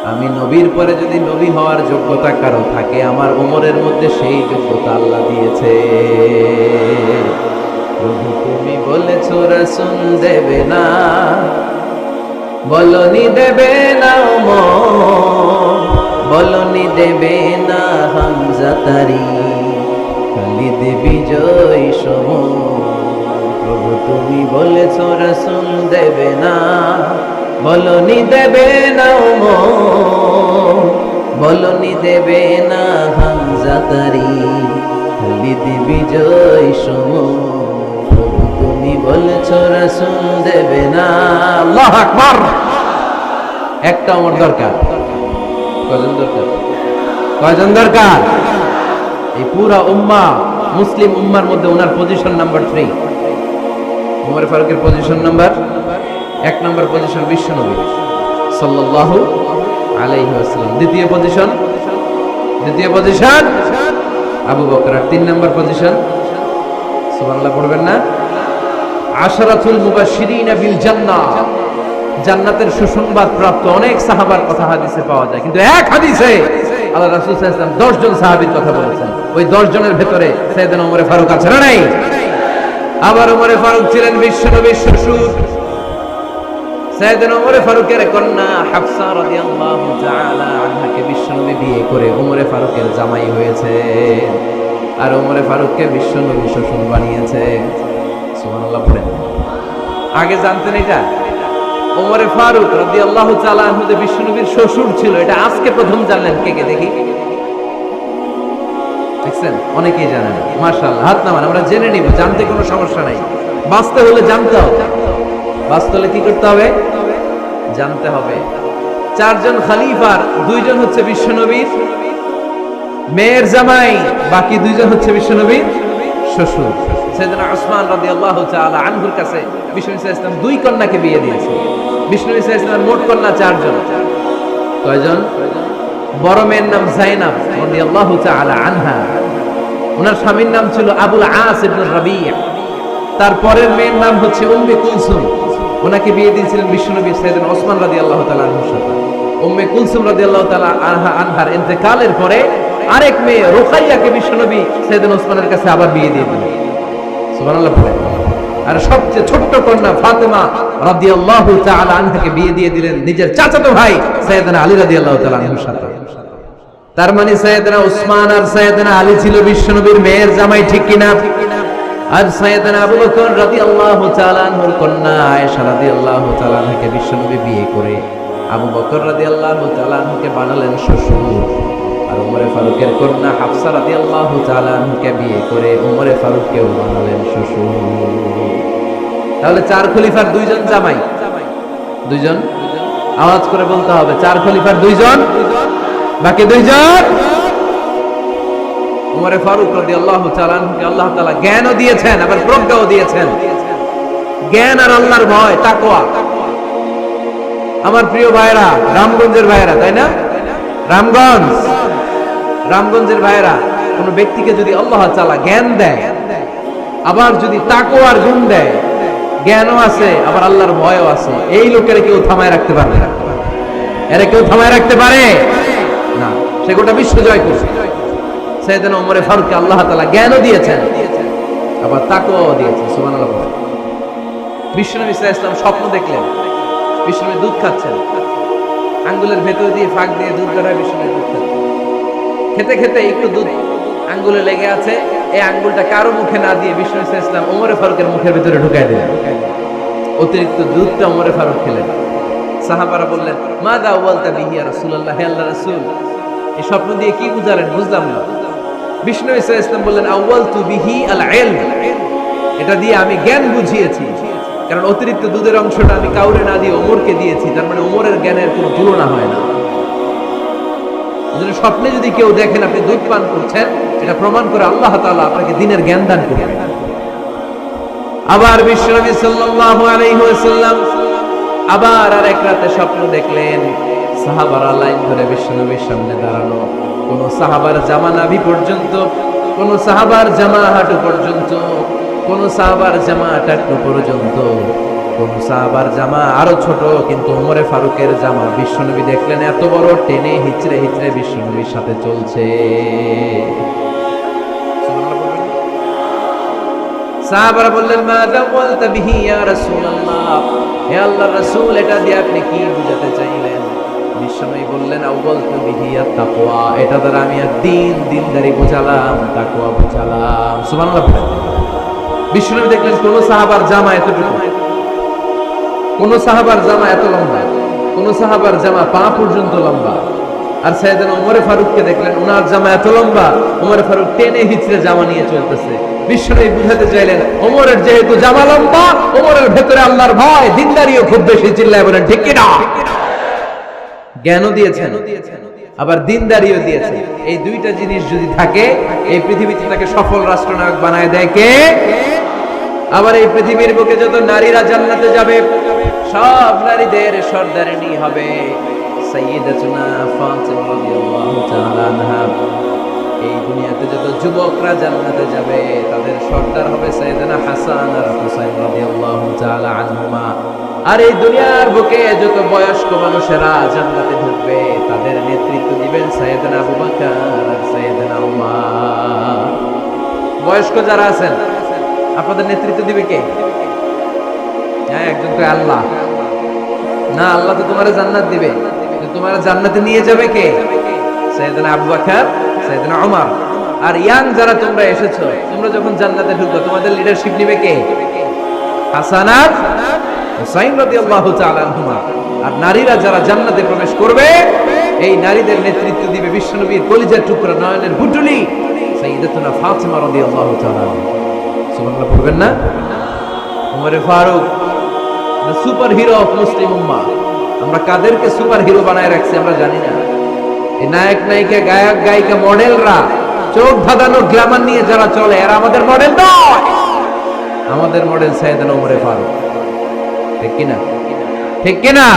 আমি নবীর পরে যদি নবী হওয়ার যোগ্যতা কারো থাকে, আমার ওমরের মধ্যে সেই যোগ্যতা আল্লাহ দিয়েছে। প্রভু তুমি বলেছো রাসূল দেবে না, বলনি দেবে না ওমর, বলনি দেবে না হামজা তারি, খালিদ বিজয় সমর। প্রভু তুমি বলেছো রাসূল দেবে না, বলনি দেবে না ওমর, বলনি দেবে না হামজা তারি, খালিদ বিজয় সমর। প্রভু তুমি বলেছো রাসূল দেবে না। আল্লাহু আকবার। একটা ওমর দরকার। কয়জন দরকার? কয়জন দরকার? এই পুরা উম্মাহ, মুসলিম উম্মার মধ্যে ওনার পজিশন নাম্বার 3। ওমর ফারুকের পজিশন নাম্বার 1 নম্বর পজিশন বিশ্বনবী সাল্লাল্লাহু আলাইহি ওয়াসাল্লাম। দ্বিতীয় পজিশন আবু বকর। আর 3 নম্বর পজিশন, সুবহানাল্লাহ পড়বেন না? আশরাতুল মুবাশশিরিনা বিল জান্নাহ, জান্নাতের সুসংবাদ প্রাপ্ত অনেক সাহাবার কথা হাদিসে পাওয়া যায়, কিন্তু এক হাদিসে আল্লাহ রাসূল সাল্লাল্লাহু আলাইহি ওয়াসাল্লাম 10 জন সাহাবীর কথা বলেছেন। ওই 10 জনের ভেতরে সাইয়েদনা ওমর ফারুক আছে না নাই? আবার ওমর ফারুক ছিলেন বিশ্বনবীর শ্বশুর। সাইয়েদনা ওমর ফারুকের কন্যা হাফসা রাদিয়াল্লাহু তাআলা আনহাকে বিশ্বনবী বিয়ে করে ওমর ফারুকের জামাই হয়েছে, আর ওমর ফারুককে বিশ্বনবী শ্বশুর বানিয়েছে। সুবহানাল্লাহ পড়েন। আগে জানতেন এটা? ওমর ফারুক রাদিয়াল্লাহু তাআলা আনহু যে বিশ্বনবীর শ্বশুর ছিল, এটা আজকে প্রথম জানলেন। কে কে দেখি? দেখছেন? অনেকেই জানেন। মাশাআল্লাহ, হাত নামান, আমরা জেনে নিব। জানতে কোনো সমস্যা নাই। বাঁচতে হলে জানতে হবে। বাঁচতে হলে কি করতে হবে? জানতে হবে। 4 জন খলিফার 2 জন হচ্ছে বিশ্বনবীর মেয়ের জামাই, বাকি 2 জন হচ্ছে বিশ্বনবীর শ্বশুর। সাইয়েদনা উসমান রাদিয়াল্লাহু তাআলা আনহুর কাছে বিশ্বনবী সাল্লাল্লাহু আলাইহি ওয়াসাল্লাম 2 কন্যাকে বিয়ে দিয়েছে। বিশ্বনবী সাল্লাল্লাহু আলাইহি ওয়াসাল্লামের মোট কন্যা 4 জন। কয়জন? বড় মেয়ের নাম যায়েনব রাদিয়াল্লাহু তাআলা আনহা, ওনার স্বামীর নাম ছিল আবুল আস ইবনে রাবি'। তারপরের মেয়ের নাম হচ্ছে উম্মে কুলসুম, ওনাকে বিয়ে দিয়েছিলেন বিশ্বনবী সাইয়েদনা ওসমান রাদিয়াল্লাহু তাআলা আনহুর সাথে। উম্মে কুলসুম রাদিয়াল্লাহু তাআলা আনহার ইন্তেকালের পরে আরেক মেয়ে রুকাইয়াকে বিশ্বনবী সাইয়েদনা ওসমানের কাছে আবার বিয়ে দিয়ে দিলেন। সুবহানাল্লাহ পড়ে। আর সবচেয়ে ছোট্ট কন্যা ফাতেমা রাদিয়াল্লাহু তাআলা আনহাকে বিয়ে দিয়ে দিলেন নিজের চাচাতো ভাই সাইয়েদনা আলী রাদিয়াল্লাহু তাআলা আনহুর সাথে। তার মানে সাইয়েদনা ওসমান আর সাইয়েদনা আলী ছিল বিশ্বনবীর মেয়ের জামাই। ঠিক কিনা? আর সাইয়েদনা আবু বকর রাদিয়াল্লাহু তাআলা আনহুর কন্যা আয়েশা রাদিয়াল্লাহু তাআলা আনহাকে বিশ্বনবী বিয়ে করে আবু বকর রাদিয়াল্লাহু তাআলা আনহুকে বানালেন শ্বশুর। আর ওমর ফারুকের কন্যা হাফসা রাদিয়াল্লাহু তাআলা আনহাকে বিয়ে করে ওমর ফারুককেও বানালেন শ্বশুর। তাহলে 4 খলিফার 2 জন জামাই। 2 জন, আওয়াজ করে বলতে হবে। 4 খলিফার 2 জন, বাকি 2 জন। ওমর ফারুক রাদিয়াল্লাহু তাআলা আনহুকে আল্লাহ তাআলা জ্ঞানও দিয়েছেন, আবার প্রজ্ঞাও দিয়েছেন। জ্ঞান আর আল্লাহর ভয়, তাকওয়া। আমার প্রিয় ভাইরা, রামগঞ্জের ভাইরা, তাই না? রামগঞ্জের ভাইরা, কোন ব্যক্তিকে যদি আল্লাহ তাআলা জ্ঞান দেয়, আবার যদি তাকওয়ার গুণ দেয়, জ্ঞানও আছে, আবার আল্লাহর ভয়ও আছে। এই লোকের কেউ থামায় রাখতে পারবে না। এরা কেউ থামায় রাখতে পারে না। সে গোটা বিশ্ব জয় করছে। সাইয়েদনা ওমরে ফারুককে আল্লাহ তাআলা জ্ঞানও দিয়েছেন, আবার তাকওয়াও দিয়েছেন। সুবহানাল্লাহ। বিশ্বনবী সাল্লাল্লাহু আলাইহি ওয়াসাল্লাম স্বপ্ন দেখলেন, বিশ্বনবী দুধ খাচ্ছেন, আঙ্গুলের ভেতর দিয়ে ফাঁক দিয়ে দুধ বের হয়, বিশ্বনবী দুধ খাচ্ছেন। খেতে খেতে একটু দুধ আঙ্গুলে লেগে আছে, এই আঙ্গুলটা কারো মুখে না দিয়ে বিশ্বনবী সাল্লাল্লাহু আলাইহি ওয়াসাল্লাম ওমরে ফারুকের মুখের ভিতরে ঢুকায় দিলেন। অতিরিক্ত দুধটা ওমরে ফারুক খেলেন। সাহাবারা বললেন, মাযা ওয়ালতা বিহি ইয়া রাসূলুল্লাহ, হে আল্লাহর রাসূল, এই স্বপ্ন দিয়ে কি বুঝালেন, বুঝলাম না। বিশ্বনবী সাল্লাল্লাহু আলাইহি ওয়াসাল্লাম বললেন, আওয়ালতু বিহি আল ইলম, এটা দিয়ে আমি জ্ঞান বুঝিয়েছি। কারণ অতিরিক্ত দুধের অংশটা আমি কাউরে না দিয়ে ওমরকে দিয়েছি, তার মানে ওমরের জ্ঞানের কোনো তুলনা হয় না। এজন্য স্বপ্নে যদি কেউ দেখেন আপনি দুধ পান করছেন, এটা প্রমাণ করে আল্লাহ তাআলা আপনাকে দ্বীনের জ্ঞান দান করবেন। আবার বিশ্বনবী সাল্লাল্লাহু আলাইহি ওয়াসাল্লাম আবার আরেক রাতে স্বপ্ন দেখলেন, সাহাবারা লাইন ধরে বিশ্বনবীর সামনে দাঁড়ানো, কোন সাহাবার জামা নাভি পর্যন্ত, কোন সাহাবার জামা হাঁটু পর্যন্ত, কোন সাহাবার জামা টাকনু পর্যন্ত, কোন সাহাবার জামা আরো ছোট, কিন্তু ওমরে ফারুকের জামা বিশ্বনবী দেখলেন এত বড়, টেনে হিচড়ে হিচড়ে বিশ্বনবীর সাথে চলছে। সাহাবারা বললেন, মাযা ওয়ালতা বিহি ইয়া রাসূলুল্লাহ, হে আল্লাহর রাসূল, এটা দিয়ে আপনি কি বুঝাতে চাইলেন? বিশ্বনবী বললেন, আওয়ালতু বিহি আত-তাকওয়া, এটা দ্বারা আমি দ্বীনদারি বোঝালাম, তাকওয়া বোঝালাম। সুবহানাল্লাহ। বিশ্বনবী দেখলেন কোন সাহাবার জামা এতটুকু, কোন সাহাবার জামা এত লম্বা, কোন সাহাবার জামা পা পর্যন্ত লম্বা। আর সাইয়েদনা ওমরে ফারুককে দেখলেন, ওনার জামা এত লম্বা, ওমরে ফারুক টেনে হিচড়ে জামা নিয়ে চলতেছে। বিশ্বনবী বুঝাতে চাইলেন, ওমরের যেহেতু জামা লম্বা, ওমরের ভেতরে আল্লাহর ভয়, দ্বীনদারিও খুব বেশি। চিল্লায় বলেন ঠিক কি না? জ্ঞানও দিয়েছেন, আবার দ্বীনদারিও দিয়েছেন। এই দুইটা জিনিস যদি থাকে, এই পৃথিবীতে তাকে সফল রাষ্ট্রনায়ক বানায় দেয় কে? আবার এই পৃথিবীর বুকে যত নারীরা জান্নাতে যাবে, সব নারীদের সর্দারিনী হবে সাইয়্যিদাতুনা ফাতিমা রাদিয়াল্লাহু তাআলা আনহা। এই দুনিয়াতে যত যুবকরা জান্নাতে যাবে, তাদের সর্দার হবে সাইয়েদনা হাসান আর হুসাইন রাদিয়াল্লাহু তাআলা আনহুমা। আর এই দুনিয়ার বুকে যত বয়স্ক মানুষেরা জান্নাতে ঢুকবে, তাদের নেতৃত্ব দিবেন সাইয়েদনা আবু বকর আর সাইয়েদনা উমর। বয়স্ক যারা আছেন, আপনাদের নেতৃত্ব দিবে কে? হ্যাঁ, একজন তো আল্লাহ না, আল্লাহ তো তোমার জান্নাত দিবে, তোমার জান্নাতে নিয়ে যাবে কে? সাইয়েদনা আবু বকর, সাইয়েদনা উমর। আর ইয়াং যারা তোমরা এসেছো, তোমরা যখন জান্নাতে ঢুকবে, তোমাদের লিডারশিপ নিবে কে? হাসান আর হুসাইন রাদিয়াল্লাহু তাআলা আনহুমা। আর নারীরা যারা জান্নাতে প্রবেশ করবে, এই নারীদের নেতৃত্ব দিবে বিশ্বনবীর কলিজার টুকরা, নয়নের পুতুলি সাইয়্যিদাতুনা ফাতিমা রাদিয়াল্লাহু তাআলা। সুবহানাল্লাহ পড়বেন না? ওমরে Farooq the superhero of Muslim উম্মাহ। আমরা কাদেরকে সুপার হিরো বানায় রাখছি আমরা জানি না। এই নায়ক নায়িকা, গায়ক গায়িকা, মডেলরা, চোখ ধাঁধানো গ্ল্যামার নিয়ে যারা চলে, এরা আমাদের মডেল নয়। আমাদের মডেল সাইয়েদনা ওমরে ফারুক। ঠিক কিনা? ঠিক কিনা?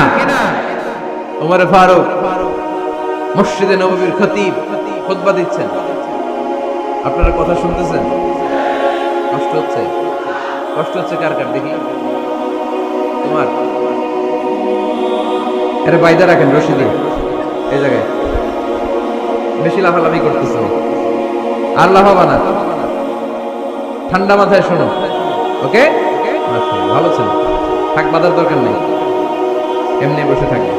ওমরে ফারুক মসজিদে নববীর খতিব, খুতবা দিচ্ছেন। আপনারা কথা শুনতেছেন? কষ্ট হচ্ছে? কষ্ট হচ্ছে কার কার দেখি? তোমার? আরে বাইদা রাখেন রশি দিয়ে এই জায়গায়। বেশি লাফালাফি করতেছ, আর লাফাবা না, ঠান্ডা মাথায় শোনো। ওকে, ভালো ছিল, থাক, বাধার দরকার নেই, এমনি বসে থাকবে।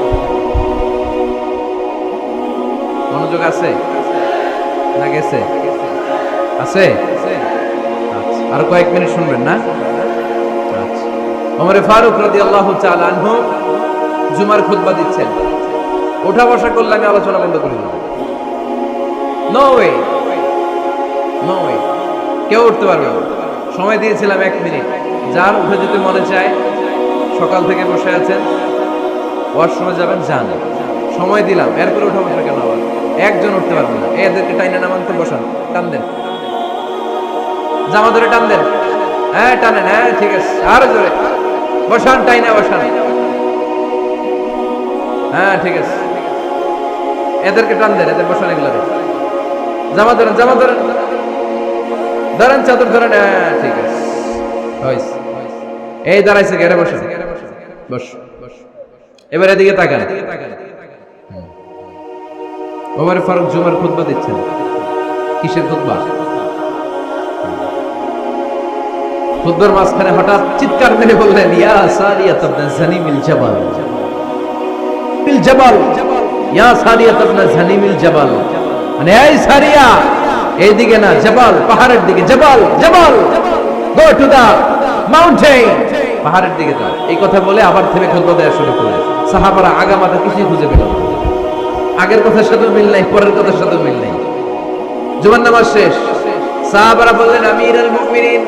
মনোযোগ আছে না গেছে? আছে? আর কয়েক মিনিট শুনবেন না? আচ্ছা। ওমরে ফারুক রাদিয়াল্লাহু তাআলা আনহু জুমার খুতবা দিচ্ছেন। ওঠা বসা করলে আমি আলোচনা বন্ধ করে দেব। নো ওয়ে, নো ওয়ে, কেউ উঠতে পারবে না। সময় দিয়েছিলাম 1 মিনিট। যার উঠে যেতে মনে চায়, সকাল থেকে বসে আছেন, ওয়াশরুমে যাবেন, যান, সময় দিলাম, এরপরে উঠা বসা কেন? আবার একজন উঠতে পারবে না। এদেরকে টাইনা নামানতে বসান, টান দেন, জামা ধরে টান দেন। হ্যাঁ, টানেন, হ্যাঁ ঠিক আছে, আরো জোরে বসান, টাইনা বসান। হ্যাঁ ঠিক আছে, এদেরকে টান দেন, এদের বসান, এগুলো জামা ধরেন, জামা ধরেন, ধরেন চাদর ধরেন। হ্যাঁ ঠিক আছে, এই দাঁড়াইছে কেন? বসো বস। এবার এদিকে তাকান। ওমর ফারুক জুমার খুতবা দিচ্ছেন। কিসের খুতবা? খুতবার মাঝখানে হঠাৎ চিৎকার মেরে বললেন, ইয়া সারিয়া ইবনে জানিমিল জাবাল, বিল জাবাল, ইয়া সারিয়া ইবনে জানিমিল জাবাল। মানে এই সারিয়া, এইদিকে না, জাবাল পাহাড়ের দিকে, জাবাল জাবাল, গো টু দা মাউন্টেন, পাহাড়ের দিকে যাও। এই কথা বলে আবার থেমে খুতবা দেওয়া শুরু করলেন। সাহাবারা আগামাথা কিছুই খুঁজে পেল না। আগের কথার সাথে মিল নাই, পরের কথার সাথে মিল নাই। জুমার নামাজ শেষ। সাহাবারা বললেন, আমিরুল মুমিনিন,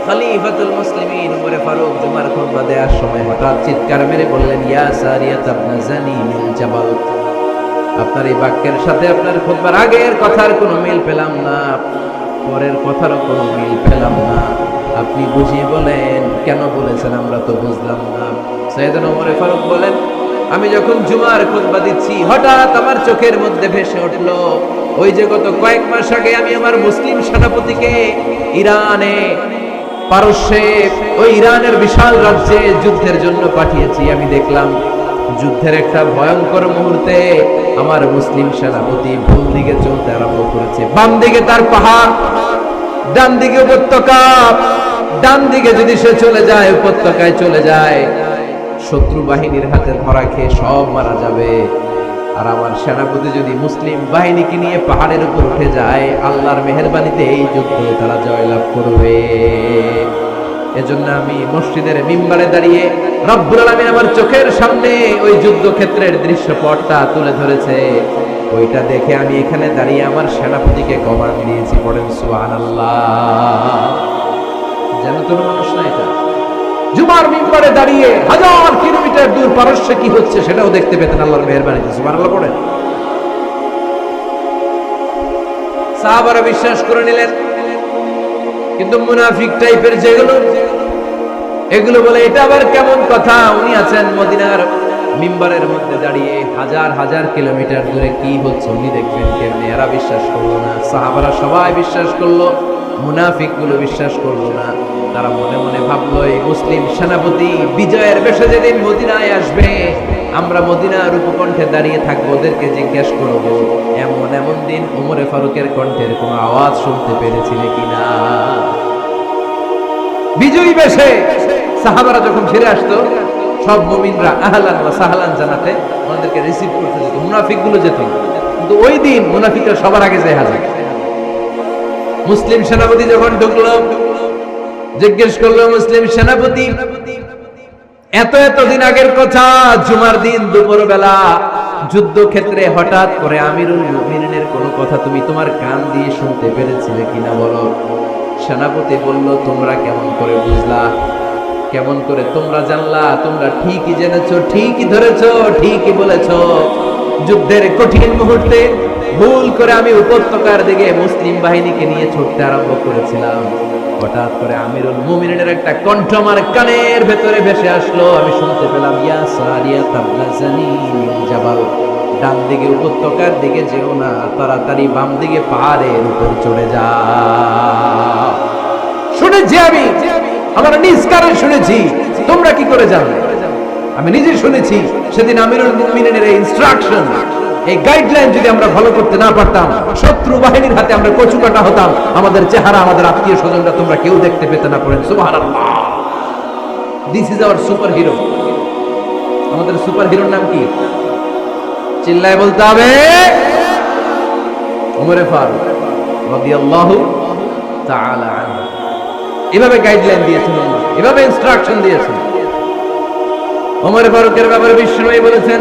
খলিফাতুল মুসলিমিন ওমর ফারুক জুমার খুতবা দেওয়ার সময় হঠাৎ চিৎকার মেরে বললেন, ইয়া সারিয়া ইবনে জানিমিল জাবাল। আপনার এই বাক্যের সাথে আপনার খুতবার আগের কথার কোনো মিল পেলাম না, পরের কথারও কোনো মিল পেলাম না। আপনি বুঝিয়ে বলেন, কেন বলেছেন আমরা তো বুঝলাম না। সাইয়েদনা ওমর ফারুক বলেন, আমি যখন জুমার খুতবা দিচ্ছি হঠাৎ আমার চোখের মধ্যে ভেসে উঠলো ওই যে গত কয়েক মাস আগে আমি আমার মুসলিম সেনাপতিকে ইরানে, পারস্যে, ওই ইরানের বিশাল রাজ্যে যুদ্ধের জন্য পাঠিয়েছি। আমি দেখলাম যুদ্ধের একটা ভয়ঙ্কর মুহূর্তে আমার মুসলিম সেনাপতি ভুল দিকে চলতে আরম্ভ করেছে। বাম দিকে তার পাহাড়, ডান দিকে উপত্যকা। ডান দিকে যদি সে চলে যায়, উপত্যকায় চলে যায়, শত্রু বাহিনীর হাতে ধরা খেয়ে সব মারা যাবে। আর আমার সেনাপতি যদি মুসলিম বাহিনীকে নিয়ে পাহাড়ের উপর উঠে যায়, আল্লাহর মেহেরবানিতে এই যুদ্ধে তারা জয়লাভ করবে। এজন্য আমি মসজিদের মিম্বারে দাঁড়িয়ে রব্বুল আলামিন আমার চোখের সামনে ওই যুদ্ধক্ষেত্রের দৃশ্যপটটা তুলে ধরেছে, ওইটা দেখে আমি এখানে দাঁড়িয়ে আমার সেনাপতিকে কমান্ড দিয়েছি। পড়েন সুবহানাল্লাহ। যেন কোনো মানুষ না, এটা জুমার মিম্বারে দাঁড়িয়ে 1000 কিলোমিটার দূর পারস্যে কি হচ্ছে সেটাও দেখতে পেতেন আল্লাহর মেহেরবানিতে। সুবহানাল্লাহ পড়েন। সাহাবারা বিশ্বাস করে নিলেন, কিন্তু মুনাফিক টাইপের যেগুলো, এগুলো বলে এটা আবার কেমন কথা, উনি আছেন মদিনার মিম্বারের মধ্যে দাঁড়িয়ে, হাজার হাজার কিলোমিটার দূরে কি হচ্ছে উনি দেখবেন কেমনে। এরা বিশ্বাস করলো না। সাহাবারা সবাই বিশ্বাস করলো, মুনাফিক গুলো বিশ্বাস করলো না। তারা মনে মনে ভাবলো, এই মুসলিম সেনাপতি বিজয়ের বেশে যেদিন মদিনায় আসবে, আমরা মদিনার উপকণ্ঠে দাঁড়িয়ে থাকবো, ওদেরকে জিজ্ঞেস করবো এমন এমন দিন ওমরে ফারুকের কণ্ঠের কোনো আওয়াজ শুনতে পেরেছিলে কিনা। বিজয়ী বেশে সাহাবারা যখন ফিরে আসতো, সব মুমিনরা আহলান ওয়া সাহলান জানাতে ওনাদেরকে রিসিভ করতে যেত, মুনাফিক গুলো যেত না। কিন্তু ওই দিন মুনাফিকরা সবার আগে যায় হাজির। মুসলিম সেনাপতি যখন ঢুকলো, জিজ্ঞেস করলো, মুসলিম সেনাপতি, এত দিন আগের কথা, জুমার দিন দুপুর বেলা যুদ্ধক্ষেত্রে হঠাৎ করে আমিরুল মুমিনিনের কোনো কথা তুমি তোমার কান দিয়ে শুনতে পেরেছিলে কিনা বলো। সেনাপতি বলল, তোমরা কেমন করে বুঝলা, কেমন করে তোমরা জানলা? তোমরা ঠিকই জেনেছো, ঠিকই ধরেছো, ঠিকই বলেছো। যুদ্ধের কঠিন মুহূর্তে ভুল করে আমি উপত্যকার দিকে মুসলিম বাহিনীকে নিয়ে ছুটতে আরম্ভ করেছিলাম। হঠাৎ করে আমিরুল মুমিনিনের একটা কণ্ঠ আমার কানের ভেতরে ভেসে আসলো। আমি শুনতে পেলাম, ইয়া সারিয়া ইবনে জানিমিল জাবাল, ডান দিকে উপত্যকার দিকে যেও না, তাড়াতাড়ি বাম দিকে পাহাড়ের উপর চড়ে যাও। শুনেছি আমি, আমার নিজ কানে শুনেছি, তোমরা কি করে জানলে? আমি নিজে শুনেছি। সেদিন আমিরুল মুমিনিনের এই ইনস্ট্রাকশন, এই গাইডলাইন যদি আমরা ফলো করতে না পারতাম, শত্রু বাহিনীর হাতে আমরা কচু কাটা হতাম। আমাদের চেহারা, আমাদের আত্মীয় স্বজনরা তোমরা কেউ দেখতে পেতে না। পড়েন সুবহানাল্লাহ। This is our super hero. আমাদের সুপার হিরোর নাম কি? চিল্লায় বলতে হবে, ওমরে ফারুক রাদিয়াল্লাহু তাআলা আনহু। এভাবে গাইডলাইন দিয়েছেন, এভাবে ইনস্ট্রাকশন দিয়েছেন। ওমর ফারুকের ব্যাপারে বিশ্বনবী বলেছেন,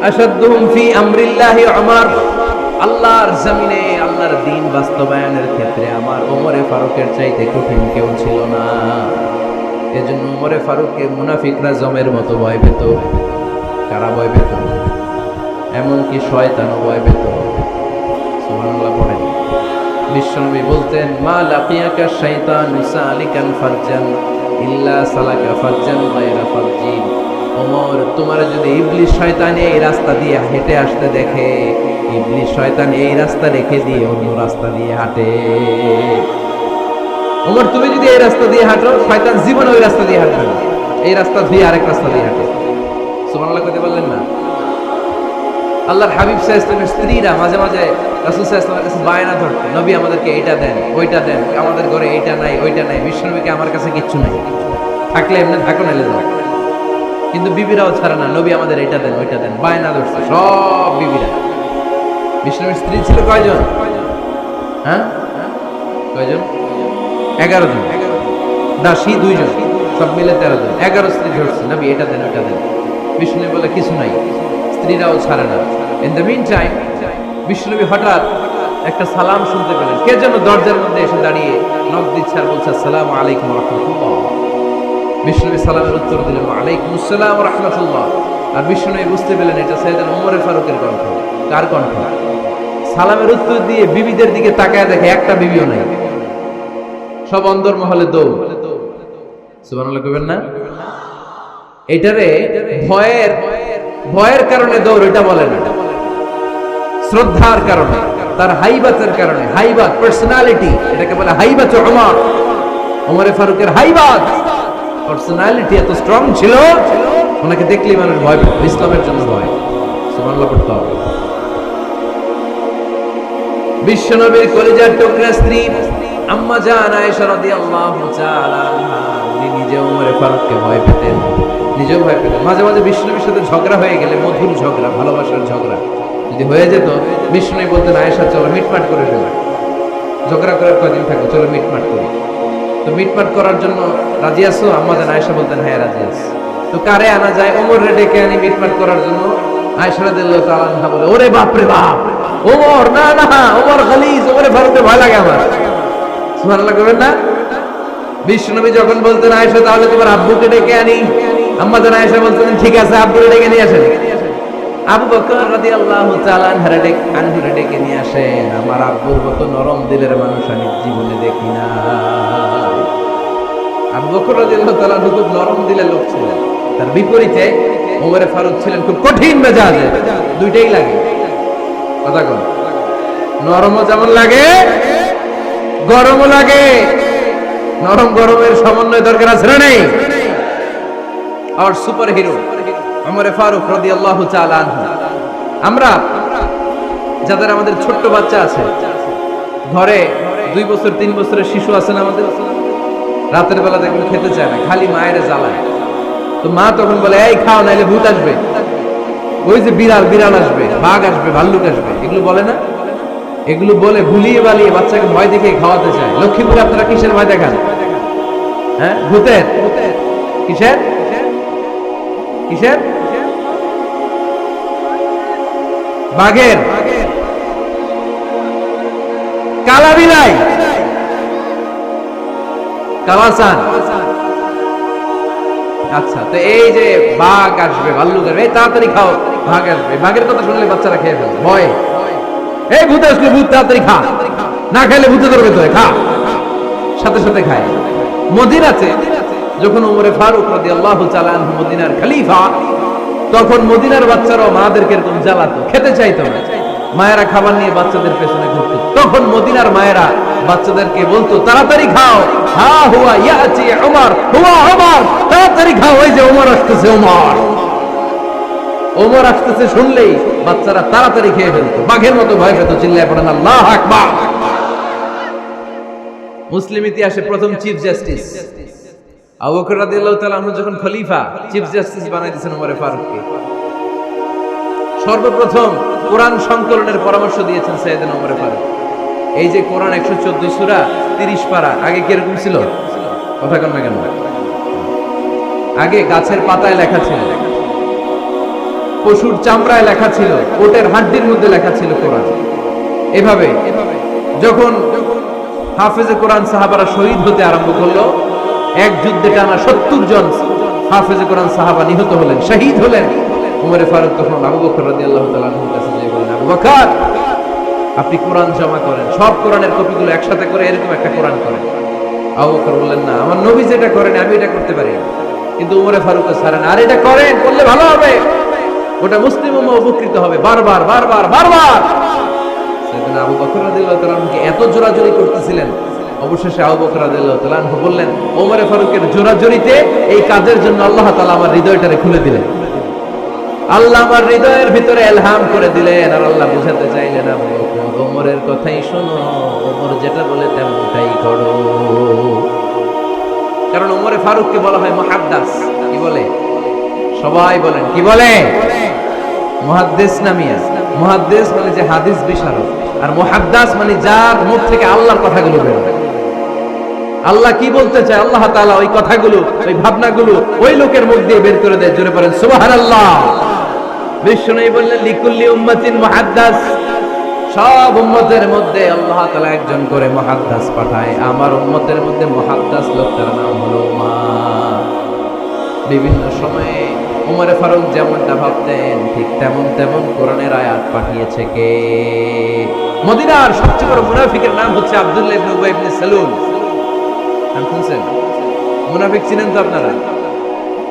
আশাদ্দুহুম ফি আমরিল্লাহি উমর, আল্লাহর জমিনে আল্লাহর দ্বীন বাস্তবায়নের ক্ষেত্রে আমার ওমরে ফারুকের চাইতে কঠিন কেউ ছিল না। এজন্য ওমরে ফারুককে মুনাফিকরা জমের মতো ভয় পেত। কারা ভয় পেত? এমনকি শয়তানও ভয় পেত। সুবহানাল্লাহ পড়েন। বিশ্বনবী বলতেন, মা লাকিয়াকা শাইতানু সালিকান ফাজ্জান ইল্লা সালাকা ফাজ্জান গায়রা ফাজ্জিন। ওমর, তোমার যদি ইবলিস শয়তান এই রাস্তা দিয়ে হেঁটে আসতে দেখে, ইবলিস শয়তান এই রাস্তা রেখে দিয়ে অন্য রাস্তা দিয়ে হাঁটে। ওমর তুমি যদি এই রাস্তা দিয়ে হাঁটো, শয়তান জীবনে ওই রাস্তা দিয়ে হাঁটবে না, এই রাস্তা দিয়ে আরেক রাস্তা দিয়ে হাঁটে। সুবহানাল্লাহ কইতে বললেন না? আল্লাহর হাবিব সাল্লাল্লাহু আলাইহি ওয়াসাল্লামের স্ত্রীরা মাঝে মাঝে রাসূল সাল্লাল্লাহু আলাইহি ওয়াসাল্লামের কাছে বায়না ধরতেন, নবী আমাদেরকে এইটা দেন, ওইটা দেন, আমাদের ঘরে এইটা নাই, ওইটা নাই। বিশ্বনবীকে আমার কাছে কিচ্ছু নাই, থাকলে এমনি থাকো, নাইলে যাও। কিন্তু বিবিরাও ছাড়ে না, নবী আমাদের এইটা দেন, ওইটা দেন, বায়না ধরছে সব বিবিরা। বিশ্বনবীর স্ত্রী ছিল কয়জন? হ্যাঁ, কয়জন? 11 জন। দাসী 2 জন, সব মিলে 13 জন। 11 স্ত্রী ধরছে, নবী এটা দেন, ওইটা দেন। বিষ্ণু বলে কিছু নাই, স্ত্রীরাও ছাড়ে না। ইন দ্য মিন টাইম বিষ্ণুনবী হঠাৎ একটা সালাম শুনতে পেলেন। কে যেন দরজার মধ্যে এসে দাঁড়িয়ে নক দিচ্ছে আর বলছে আসসালামু আলাইকুম ওয়া রাহমাতুল্লাহ। বিষ্ণুনবী সালামের উত্তর দিলেন ওয়া আলাইকুমুস সালাম ওয়া রাহমাতুল্লাহ। আর বিষ্ণুনবী বুঝতে পেলেন এটা সাইয়েদনা ওমর ফারুকের কণ্ঠ। কার কণ্ঠ? সালামের উত্তর দিয়ে বিবিদের দিকে তাকায় দেখে একটা বিবিও নাই, সব অন্দরমহলে দৌড়। সুবহানাল্লাহ কইবেন না? এটারে ভয়ের কারণে দৌড় এটা বলে না, শ্রদ্ধার কারণে, তার হাইবাতের কারণে। হাইবাত পার্সোনালিটি, এটাকে বলে হাইবাত ওমর। ওমর ফারুকের হাইবাত পার্সোনালিটি এত স্ট্রং ছিল, ওনাকে দেখলেই মানুষ ভয় পেত, ইসলামের জন্য ভয়। সুবহানাল্লাহ পড়তে হবে। বিশ্বনবীর কলিজার টুকরা স্ত্রী আম্মা জান আয়েশা রাদিয়াল্লাহু তাআলা আনহা, উনি নিজে ওমর ফারুককে ভয় পেতেন, নিজেও ভয় পেতেন। মাঝে মাঝে বিষ্ণুনবীর সাথে ঝগড়া হয়ে গেলে, মধুর ঝগড়া, ভালোবাসার ঝগড়া যদি হয়ে যেত, বিষ্ণুনবী বলতেন আয়েশা চলো মিটমাট করে ফেলো, ঝগড়া করার কয়দিন থাকো, চলো মিটমাট করি। তো মিটমাট করার জন্য রাজি আছো? আম্মা জান আয়েশা বলতেন হ্যাঁ রাজি আছি। তো কারে আনা যায়? ওমর রে ডেকে আনি মিটমাট করার জন্য। আয়েশা রাদিয়াল্লাহু তাআলা আনহা বলে ওরে বাপ রে বাপ, ওমর না না, ওমর খালিজ, ওমরে ফারুকের ভয় লাগে আমার। সুবহানাল্লাহ কইবেন না? বিশ্বনবী যখন বলতেন আয়েশা তাহলে তোমার আব্বুকে ডেকে আনি, আম্মা জান আয়েশা বলতেন ঠিক আছে আব্বুকে ডেকে নিয়ে আসেন। আবু বকর রাদিয়াল্লাহু তাআলা আনহু ডেকে নিয়ে আসেন। আমার আব্বুর মতো নরম দিলের মানুষ আমি জীবনে দেখি না। আবু বকর রাদিয়াল্লাহু তাআলা খুব নরম দিলের লোক ছিলেন, তার বিপরীতে ওমরে ফারুক ছিলেন খুব কঠিন মেজাজের। দুইটাই লাগে, কথা কোন? নরমও যেমন লাগে, গরমও লাগে। নরম গরমের সমন্বয় দরকার আছে না নেই? আর সুপার হিরো ওমর ফারুক রাদিয়াল্লাহু তাআলা আনহু। আমরা যাদের আমাদের ছোট্ট বাচ্চা আছে, ঘরে 2 বছর 3 বছরের শিশু আছে না আমাদের, রাতের বেলা দেখবেন খেতে চায় না, খালি মায়ের জ্বালায়। তো মা তখন বলে এই খাও নাইলে ভূত আসবে, ওই যে বিড়াল আসবে, বাঘ আসবে, ভাল্লুক আসবে, এগুলো বলে না? এগুলো বলে ভুলিয়ে বালিয়ে বাচ্চাকে ভয় দেখে খাওয়াতে চায়। লক্ষ্মীপুরে আপনারা কিসের ভয় দেখান? হ্যাঁ, ভূতের। কিসের কিসের? বাঘের, কালা বিলাই, কালাচান। আচ্ছা, তো এই যে বাঘ আসবে, ভাল্লুক আসবে, এই তাড়াতাড়ি খাও, বাঘ আসবে। বাঘের কথা শুনলে বাচ্চারা খেয়ে ফেলে ভয়। এই ভূত আসলে, ভূত তাড়াতাড়ি খা, না খাইলে ভূতে ধরবে তো, খা। সাথে সাথে খায়। মদিনাতে যখন ওমরে ফারুক রাদিয়াল্লাহু তাআলা আনহু মদিনার খলিফা, তখন মদিনার বাচ্চারাও মাদেরকে এরকম জ্বালাতো, খেতে চাইতো না। মায়েরা খাবার নিয়ে বাচ্চাদের পেছনে ঘুরতো। তখন মদিনার মায়েরা বাচ্চাদেরকে বলতো তাড়াতাড়ি খাও, হা হুয়া ইয়াতি ওমর, হুয়া ওমর, তাড়াতাড়ি খাও, ওই যে ওমর আসতেছে, ওমর ওমর আসতেছে শুনলেই বাচ্চারা তাড়াতাড়ি খেয়ে ফেলতো, বাঘের মতো ভয় পেত। চিল্লায় পড়েন আল্লাহু আকবার। মুসলিম ইতিহাসে প্রথম চিফ জাস্টিস আবু বকর রাদিয়াল্লাহু তাআলা আনহু যখন খলিফা, চিফ জাস্টিস বানাই দিয়েছেন ওমরে ফারুককে। সর্বপ্রথম কোরআন সংকলনের পরামর্শ দিয়েছেন সাইয়েদনা ওমরে ফারুক। এই যে কোরআন 114 সূরা 30 পারা, আগে কি এরকম ছিল? কথা কন না কেন? আগে গাছের পাতায় লেখা ছিল, পশুর চামড়ায় লেখা ছিল, ওটের হাড্ডির মধ্যে লেখা ছিল কোরআন। এভাবে যখন হাফেজে কোরআন সাহাবারা শহীদ হতে আরম্ভ করলো, এক যুদ্ধে টানা 70 জন হাফেজে কোরআন সাহাবা নিহত হলেন, শহীদ হলেন। ওমরে ফারুক তখন আবু বকর রাদিয়াল্লাহু তাআলা আনহুর কাছে গিয়ে বলেন, আবু বকর আপনি কোরআন জমা করেন, সব কোরআনের কপিগুলো একসাথে করে এরকম একটা কোরআন করেন। আবু বকর বললেন না, আমার নবী যেটা করেন আমি এটা করতে পারি না। কিন্তু ওমরে ফারুক ছাড়েন, আর এটা করেন, করলে ভালো হবে, ওটা মুসলিম উম্মাহ উপকৃত হবে। বারবার বারবার বারবার সাইয়েদনা আবু বকর রাদিয়াল্লাহু তাআলা আনহুকে এত জোরাজুরি করতেছিলেন, অবশেষে আবু বকর রাদিয়াল্লাহু তাআলা আনহু বললেন, ওমর ফারুকের জোরাজুরিতে এই কাজের জন্য আল্লাহ তাআলা আমার হৃদয়টারে খুলে দিলেন। আল্লাহ আমার হৃদয়ের ভিতরে ইলহাম করে দিলেন, আর আল্লাহ বুঝাতে চাইলেন, আবু বকর ওমরের কথাই শোনো, ওমর যেটা বলে তেমনটাই করো। কারণ ওমরে ফারুককে বলা হয় মুহাদ্দিস। কি বলে? সবাই বলেন কি বলে? মুহাদ্দিস নামিয়া। মুহাদ্দিস মানে যে হাদিস বিশারদ, আর মুহাদ্দিস মানে যার মুখ থেকে আল্লাহর কথাগুলো বের হয়। আল্লাহ কি বলতে চায়, আল্লাহ তাআলা ওই কথাগুলো, ওই ভাবনাগুলো ওই লোকের মুখ দিয়ে বের করে দেয়। জোরে পড়েন সুবহানাল্লাহ। বিশ্বনবী বললেন, লিকুল্লি উম্মাতিন মুহাদ্দিস, সব উম্মতের মধ্যে আল্লাহ তাআলা একজন করে মুহাদ্দিস পাঠায়। আমার উম্মতের মধ্যে মুহাদ্দিস লোকটার নাম হলো উমর। বিভিন্ন সময়ে ওমর ফারুক যেমনটা ভাবতেন ঠিক তেমন কোরআনের আয়াত পাঠিয়েছে কে? মদিনার সবচেয়ে বড় মুনাফিকের নাম হচ্ছে আব্দুল্লাহ ইবনে উবাই ইবনে সালুল। নাম শুনছেন? মুনাফিক চিনেন তো আপনারা?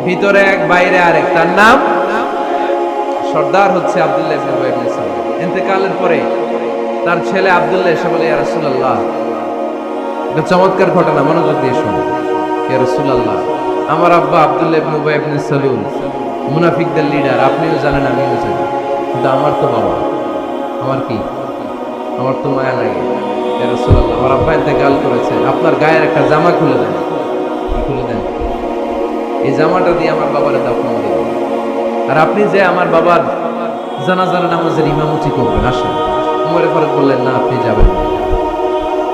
ভিতরে এক বাইরে আরেক। তার নাম সর্দার হচ্ছে আব্দুল্লাহ ইবনে উবাই ইবনে সালুল। ইন্তেকালের পরে তার ছেলে আব্দুল্লাহ এসে বলে, ইয়া রাসূলুল্লাহ, এটা চমৎকার ঘটনা, মনোযোগ দিয়ে শুনুন। ইয়া রাসূলুল্লাহ, আমার আব্বা আব্দুল্লাহ ইবনে উবাই ইবনে সালুল মুনাফিকদের লিডার, আপনিও জানেন আমিও জানি, কিন্তু আমার তো বাবা, আমার কি, আমার তো মায়া লাগে। ইয়া রাসূলুল্লাহ, আমার আব্বা ইন্তেকাল করেছে, আপনার গায়ের একটা জামা খুলে দেন। খুলে দেন, এই জামাটা দিয়ে আমার বাবারে দাফন দিন, আর আপনি যে আমার বাবার জানাজার নামাজের ইমামতি করবেন, আসেন। ওমর ফারুক বললেন, না, আপনি যাবেন না।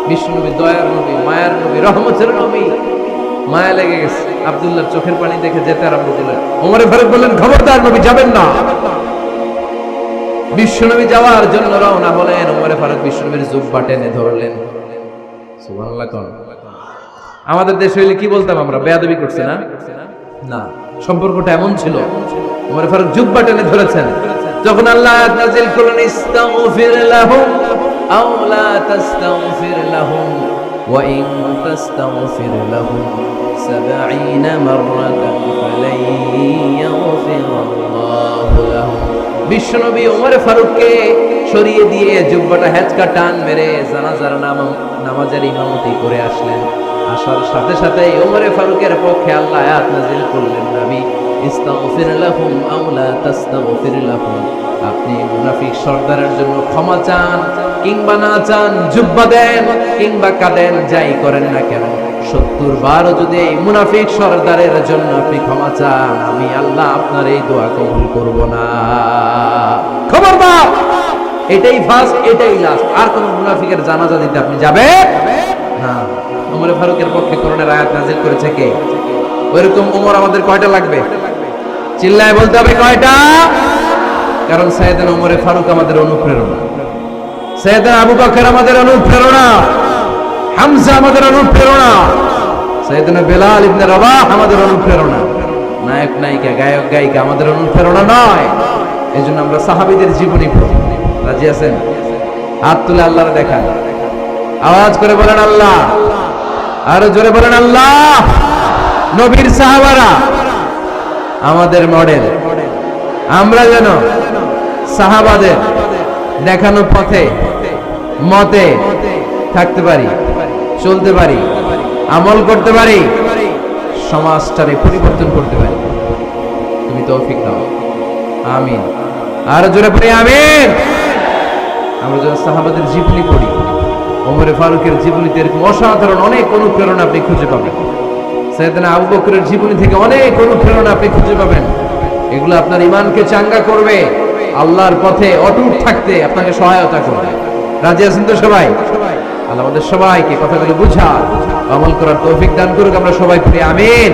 বিশ্বনবী দয়ার নবী, মায়ার নবী, রহমতের নবী, মায়া লেগে গেছে, আব্দুল্লাহর চোখের পানি দেখে যেতে আরম্ভ করলেন। ওমর ফারুক বললেন, খবরদার, নবী যাবেন না। বিশ্বনবী যাওয়ার জন্য রওনা হলেন। ওমর ফারুক বিশ্বনবীর জুব্বা টেনে ধরলেন। সুবহানাল্লাহ। কোন আমাদের দেশে হইলে কি বলতাম আমরা? বেয়াদবি করছে না? না, সম্পর্কটা এমন ছিল। ওমর ফারুক জুব্বা টেনে ধরেছেন। যখন আল্লাহ আয়াত নাযিল করলেন, ইস্তাগফির লাহুম আও লা তাস্তাগফির লাহুম ওয়া ইন তাস্তাগফির লাহুম ৭০ মাররাতান ফালাই ইয়াগফিরাল্লাহু লাহুম। বিশ্বনবী ওমর ফারুককে সরিয়ে দিয়ে জুব্বাটা হেঁচকা টান মেরে জানাজার নামাজের ইমামতি করে আসলেন। আসার সাথে সাথে ওমর ফারুকের পক্ষে আল্লাহ আয়াত নাযিল করলেন, নবী, ইস্তাগফির লাহুম আও লা তাস্তাগফির লাহুম, আপনি মুনাফিক সর্দারের জন্য ক্ষমা চান কিংবা না চান, জুব্বা দেন কিংবা কাঁদেন, যাই করেন না কেন, ৭০ বারও যদি এই মুনাফিক সর্দারের জন্য আপনি ক্ষমা চান, আমি আল্লাহ আপনার এই দোয়া কবুল করব না। খবরদার, এটাই ফার্স্ট, এটাই লাস্ট। আর কোন মুনাফিকের জানাজা দিতে আপনি যাবেন না। ওমর ফারুকের পক্ষে কোরআনের আয়াত নাযিল করেছে কে? ওইরকম ওমর আমাদের কয়টা লাগবে? চিল্লায় বলতে হবে কয়টা? কারণ সাইয়েদনা ওমর ফারুক আমাদের অনুপ্রেরণা, সাইয়েদনা আবু বকর আমাদের অনুপ্রেরণা, হামজা আমাদের অনুপ্রেরণা, সাইয়েদনা বেলাল ইবনে রাবাহ আমাদের অনুপ্রেরণা। নায়ক নায়িকা, গায়ক গায়িকা আমাদের অনুপ্রেরণা নয়। এজন্য আমরা সাহাবীদের জীবনী পড়ি। রাজি আছেন? হাত তুলে আল্লাহর দেখান, আওয়াজ করে বলেন আল্লাহ, আরো জোরে বলেন আল্লাহ। নবীর সাহাবারা আমাদের মডেল, আমরা যেন সাহাবাদের দেখানো পথে মতে থাকতে পারি, চলতে পারি, আমল করতে পারি, সমাজটারে পরিবর্তন করতে পারি। তুমি তৌফিক দাও, আমিন। আর জোরে পড়ি আমিন। আমরা যখন সাহাবাদের জীবনী পড়ি, ওমর ফারুকের জীবনীতে এরকম অসাধারণ অনেক অনুপ্রেরণা আপনি খুঁজে পাবেন। সাইয়েদনা আবু বকরের জীবনী থেকে অনেক অনুপ্রেরণা আপনি খুঁজে পাবেন। এগুলো আপনার ঈমানকে চাঙ্গা করবে, আল্লাহর পথে অটুট থাকতে আপনাকে সহায়তা করবে। রাজি আছেন তো সবাই? আল্লাহ আমাদের সবাইকে কথাগুলো বুঝা আমল করার তৌফিক দান করুক। আমরা সবাই পড়ি আমিন।